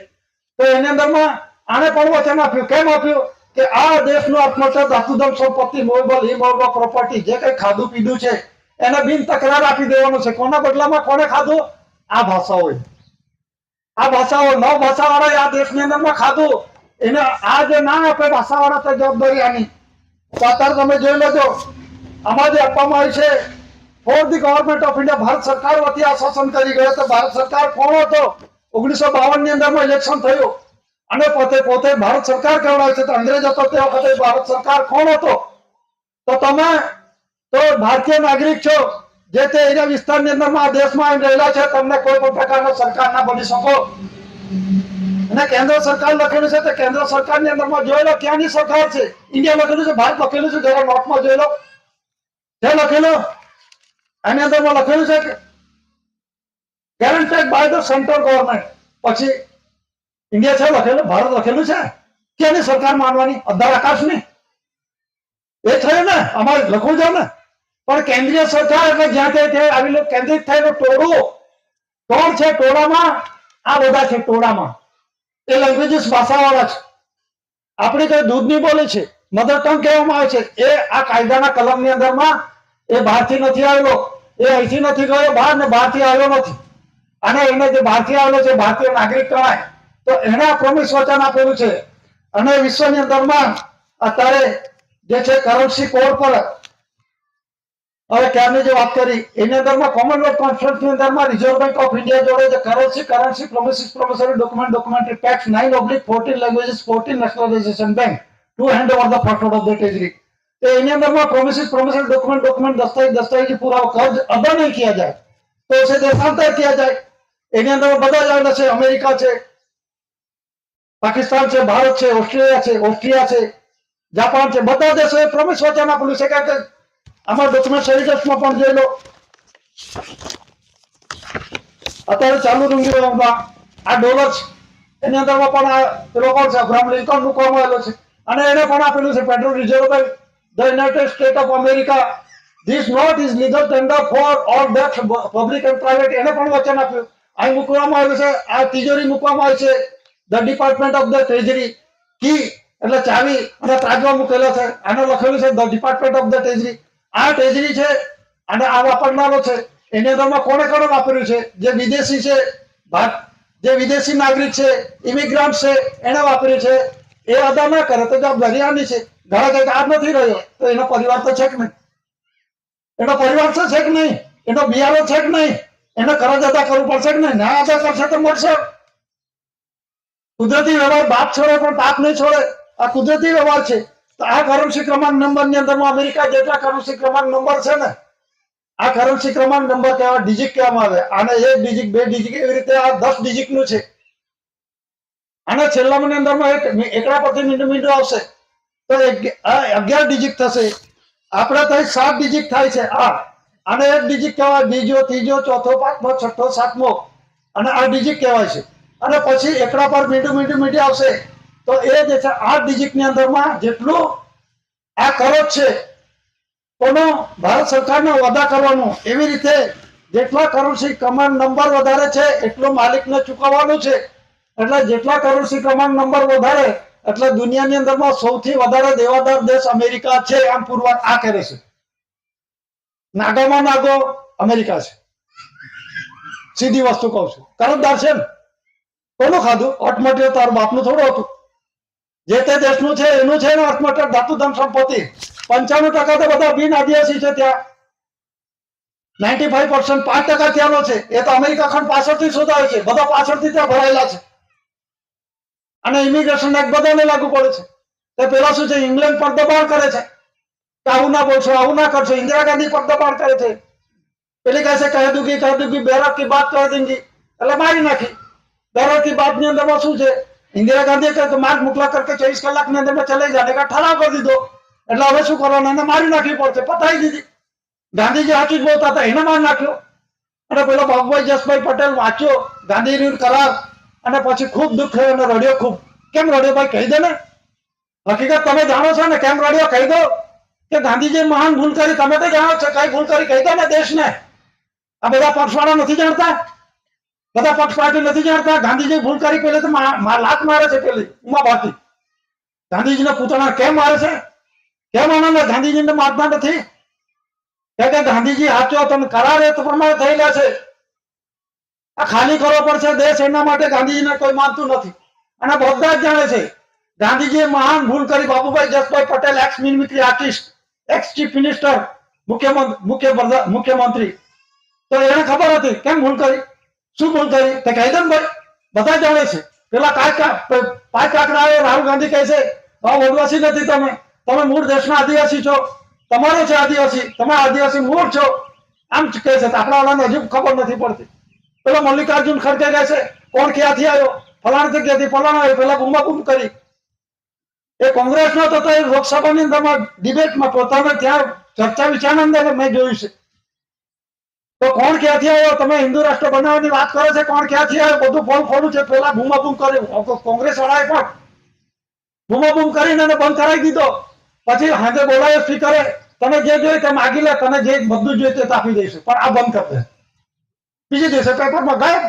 તો એની અંદરમાં આને પણ વચન આપ્યું. કેમ આપ્યું? કે આ દેશનું આત્મહત્યા ધાતુધન સંપત્તિ મોવેબલ ઇમોવેબલ પ્રોપર્ટી જે કઈ ખાધું પીધું છે એને બિન તકરાર આપી દેવાનું છે. કોના બદલામાં કોને ખાધું? આ ભાષાઓ. આ ભાષાઓ 9 ભાષાવાળા આ દેશની અંદરમાં ખાધું, એને આ જે ના આપે ભાષાવાળા તો જવાબદારી આની. તો અત્યારે તમે જોઈ લેજો આમાં જે આપવામાં આવી છે for the government of India, Bharat સરકાર વતી આ શાસન કરી ગયો. તો ભારત સરકાર કોણ હતો? 1952 ની અંદરમાં ઇલેક્શન થયું અને પોતે ભારત સરકાર કહેવાય છે. તો અંગ્રેજ હતો તે વખતે ભારત સરકાર કોણ હતો? તો તમે તો ભારતીય નાગરિક છો, જે તે એરિયા વિસ્તારની અંદરમાં આ દેશમાં રહેલા છે, તમને કોઈ પણ પ્રકારના સરકાર ના બની શકો. અને કેન્દ્ર સરકાર લખેલું છે તો કેન્દ્ર સરકારની અંદરમાં જોઈ લો ક્યાંની સરકાર છે. ઇન્ડિયા લખેલું છે, ભારત લખેલું છે, જરા નોટમાં જોઈ લો જે લખેલું. આની અંદરમાં લખેલું છે કે guaranteed by the central government. પછી ઇન્ડિયા છે લખેલું, ભારત લખેલું છે. ક્યાંની સરકાર માનવાની? અધાર આકાશની? એ થયું ને, અમારે લખવું છે ને. પણ કેન્દ્રીય સરકાર એટલે જ્યાં ત્યાં આવી કેન્દ્રિત થયેલો ટોળું કોણ છે ટોળામાં? આ બધા છે ટોળામાં. એ લેંગ્વેજીસ ભાષાવાળા છે. આપણી કઈ દૂધની બોલી છે, મધર ટંગ કહેવામાં આવે છે. એ આ કાયદાના કલમની અંદરમાં એ બહારથી નથી આવેલો, એ અહીંથી નથી ગયો બહાર ને બહારથી આવ્યો નથી. અને એને જે બહારથી આવેલો છે ભારતીય નાગરિક ગણાય. તો એને આ પ્રોમિસ વચન આપેલું છે. અને વિશ્વની અંદરમાં અત્યારે જે છે કરન્સી કોડ પર હવે ક્યારની જે વાત કરી એની અંદરમાં કોમનવેલ્થ કોન્ફરન્સની અંદરમાં રિઝર્વ બેંક ઓફ ઇન્ડિયા જોડે જે currency promises promissory documentary pact 9/14 languages 14 nationalisation bank to hand over the first of the treasury. तो એની અંદરમાં પ્રોમિસિસ પ્રોમિસરી डॉक्यूमेंट दस्तावेज पूरा कर्ज अदा नहीं किया जाए तो उसे देशांतर किया जाए. એની અંદર બધા જ આવેલા છે. અમેરિકા છે, પાકિસ્તાન છે, ભારત છે, ઓસ્ટ્રિયા છે, જાપાન છે. બધા દેશોએ પ્રોમિસ વચન આપેલું છે કે આમાં ડોક્યુમેન્ટ સર્ટિફિકેટમાં પણ જોઈ લો. અત્યારે ચાલુ રૂંગીમાં આ ડોલર છે એની અંદરમાં પણ આ પેલો કોણ છે અબ્રાહમ લિંકન મૂકવામાં આવેલો છે. અને એને પણ આપેલું છે federal reserve bank the United State of America this note is legal tender for all debts public and private. એને પણ વચન આપ્યું. અહીં મૂકવામાં આવ્યું છે. આ તિજોરી મૂકવામાં આવી છે the department of the treasury. Key એટલે ચાવી અને ત્રાજવા મૂકેલા છે. આને લખેલું છે the department of the treasury. આ ટ્રેજરી છે અને આ વાપરનારો છે. એની અંદરમાં કોને કોને વાપર્યું છે? જે વિદેશી છે, જે વિદેશી નાગરિક છે, ઇમિગ્રન્ટ છે, એને વાપર્યું છે. એ અદા ના કરે તો જવાબદારી આની છે. ઘણા કઈક આ નથી રહ્યો તો એનો પરિવાર તો છે કે નહીં? એનો પરિવાર તો છે કે નહીં? એનો બિયારો છે કે નહીં? એને કરજ અદા કરવું પડશે કે નહીં? ના અદા કરશે તો મળશે. કુદરતી વ્યવહાર બાપ છોડે પણ બાપ નહીં છોડે. આ કુદરતી વ્યવહાર છે. તો આ કરન્સી ક્રમાંક નંબરની અંદરમાં અમેરિકા જેટલા કરન્સી ક્રમાંક નંબર છે ને, આ કરન્સી ક્રમાંક નંબર કહેવાય, ડિજિટ કહેવામાં આવે. આને 1 ડિજિટ 2 ડિજિટ એવી રીતે આ 10 ડિજિટનું છે. અને છેલ્લાની અંદરમાં એક એકડા પરથી મીંડું આવશે તો 11 ડિજિટ થશે. આપણે તો 7 ડિજિટ થાય છે. આને 1 ડિજિટ કહેવાય, બીજો, ત્રીજો, ચોથો, પાંચમો, છઠ્ઠો, સાતમો અને આ ડિજિટ કહેવાય છે. અને પછી એકડા પર મીંડું આવશે તો એ જે છે 8 ડિજિટની અંદરમાં જેટલું આ કરોડ છે કોનો ભારત સરકારને અદા કરવાનું. એવી રીતે જેટલા કરન્સી ક્રમાંક નંબર વધારે છે એટલું માલિકને ચૂકવવાનું છે. એટલે જેટલા કરન્સી ક્રમાંક નંબર વધારે એટલે દુનિયાની અંદરમાં સૌથી વધારે દેવાદાર દેશ અમેરિકા છે. આમ પુરવાર આ કરે છે. નાગામાં નાગો અમેરિકા છે. સીધી વસ્તુ કહું છું. કરજદાર છે ને. કોનું ખાધું? અટમટીઓ તાર બાપનું થોડું હતું. જે તે દેશનું છે એનું છે ને અટમટ ધાતુ ધન સંપત્તિ. 95% તો બધા બિન આદિવાસી છે ત્યાં. 95% 5% ત્યાંનો છે. એ તો અમેરિકા ખંડ પાછળથી શોધાય છે. બધા પાછળથી ત્યાં ભરાયેલા છે. અને ઇમિગ્રેશન એક્ટ બધાને લાગુ પડે છે. તે પેલા શું છે ઇંગ્લેન્ડ પર દબાણ કરે છે કે આવું ના બોલશો, આવું ના કરશો. ઇન્દિરા ગાંધી પર દબાણ કરે છે. પેલી કહે છે કહી દૂંગી બેરક की बात कर देंगी એટલે મારી નાખી. બેરક की बात ની અંદરમાં શું છે? इंदिरा गांधी કહે તો માર્ગ મોકલા કરકે 24 કલાકની અંદરમાં ચલે જાને કા ઠરાવ કરી દીધો. એટલે હવે શું કરવાનું? એને મારી નાખવી પડશે. પતાવી દીધી. ગાંધીજી સાચું જ બોલતા હતા, એને મારી નાખ્યો. અને પેલો બાબુભાઈ જસભાઈ પટેલ વાંચ્યો ગાંધીજી કરાર અને પછી ખૂબ દુઃખ થયું અને રડ્યો ખૂબ. કેમ રડ્યો ભાઈ? કહી દે ને. હકીકત તમે જાણો છો ને. કેમ રડ્યો કહી દો કે ગાંધીજી મહાન ભૂલ કરી. તમે તો જાણો છો કઈ ભૂલ કરી કહી દો ને દેશને. આ બધા પક્ષવાળા નથી જાણતા, બધા પક્ષ પાર્ટી નથી જાણતા. ગાંધીજી ભૂલ કરી પેલે તો લાત મારે છે. પેલી ઉમા ભારતી ગાંધીજીના પુતળા કેમ મારે છે? કેમ આનંદ ગાંધીજીને મારતા નથી? કે ગાંધીજી સાચો તમે કરાર એ પ્રમાણે થયેલા છે. આ ખાલી કરવો પડશે દેશ, એના માટે ગાંધીજીને કોઈ માનતું નથી. અને બધા જ જાણે છે ગાંધીજીએ મહાન ભૂલ કરી. Babubhai Jasbhai Patel x mimicry artist, x chief minister, મુખ્યમંત્રી, તો એને ખબર હતી કેમ ભૂલ કરી, શું ભૂલ કરી તે કહી દે ને ભાઈ. બધા જાણે છે. પેલા પાંચ કાકડા રાહુલ ગાંધી કહે છે આદિવાસી નથી તમે, તમે મૂળ દેશના આદિવાસી છો, તમારો છે આદિવાસી, તમે આદિવાસી મૂળ છો, આમ કહે છે. આપણા વાળાને હજુ ખબર નથી પડતી. પેલો મલ્લિકાર્જુન ખડગે કહે છે કોણ ક્યાંથી આવ્યો, ફલાણા જગ્યાથી ફલાણા આવ્યો. પેલા બૂમાબૂમ કરી. એ કોંગ્રેસનો તો એ લોકસભાની અંદરમાં ડિબેટમાં પોતાને ત્યાં ચર્ચા વિચારના અંદર મેં જોયું છે. તો કોણ ક્યાંથી આવ્યો? તમે હિન્દુ રાષ્ટ્ર બનાવવાની વાત કરે છે, કોણ ક્યાંથી આવ્યો બધું ફોલ ફોડું છે. પેલા બૂમાબૂમ કર્યું. કોંગ્રેસ વાળાએ પણ બૂમાબૂમ કરીને એને બંધ કરાવી દીધો. પછી હાથે બોલાયો સ્પીકરે તમે જે જોઈએ તે માગી લે, તને જે બધું જોઈએ તે આપી દઈશું, પણ આ બંધ કરી દે. બીજે દિવસે પેપરમાં ગાયબ.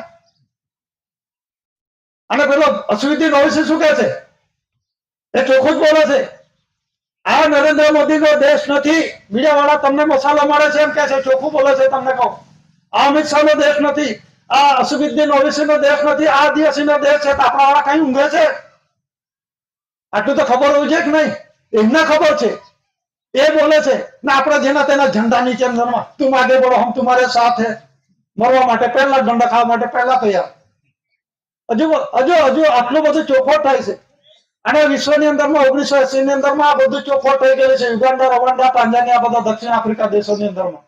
અને પેલો અશ્વિનદીન ઓવૈસી શું કહે છે? એ ચોખ્ખું જ બોલે છે, આ નરેન્દ્ર મોદીનો દેશ નથી, બીજા વાળા તમને મસાલો મળે છે એમ કે છે. ચોખ્ખું બોલે છે, તમને કહું. આ અમિત શાહનો દેશ નથી, આ અશ્વિનદીન ઓવૈસીનો દેશ નથી, આ આદિવાસીનો દેશ છે. આપણા વાળા કઈ ઊંઘે છે? આટલું તો ખબર હોવી જોઈએ કે નહીં? એમને ખબર છે, એ બોલે છે ને આપણે જેના તેના ઝંડા નીચે નરવા, તું આગે બઢો હમ તુમ્હારે સાથ હે, મરવા માટે પહેલા, દંડા ખાવા માટે પહેલા તૈયાર. હજુ આટલું બધું ચોખ્ખો થાય છે. અને વિશ્વની અંદરમાં 1980 ની અંદરમાં આ બધું ચોખ્ખો થઈ ગયું છે. યુગાન્ડા, રવાન્ડા, ટાંઝાનિયા, બધા દક્ષિણ આફ્રિકા દેશોની અંદરમાં.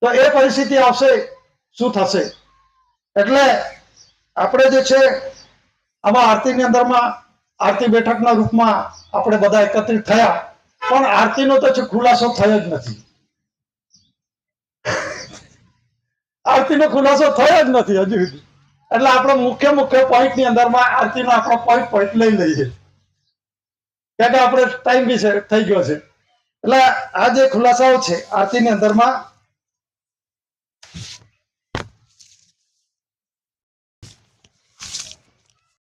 તો એ પરિસ્થિતિ આવશે, શું થશે? એટલે આપણે જે છે આમાં આરતીની અંદરમાં, આરતી બેઠકના રૂપમાં આપણે બધા એકત્રિત થયા, પણ આરતીનો તો ખુલાસો થયો જ નથી. આરતીનો ખુલાસો થયો જ નથી હજુ સુધી. એટલે આપણે મુખ્ય પોઈન્ટની અંદરમાં આરતીનો આપણો પોઈન્ટ લઈ લઈએ, કારણ કે આપણે ટાઈમ બી થઈ ગયો છે. એટલે આ જે ખુલાસાઓ છે આરતીની અંદરમાં,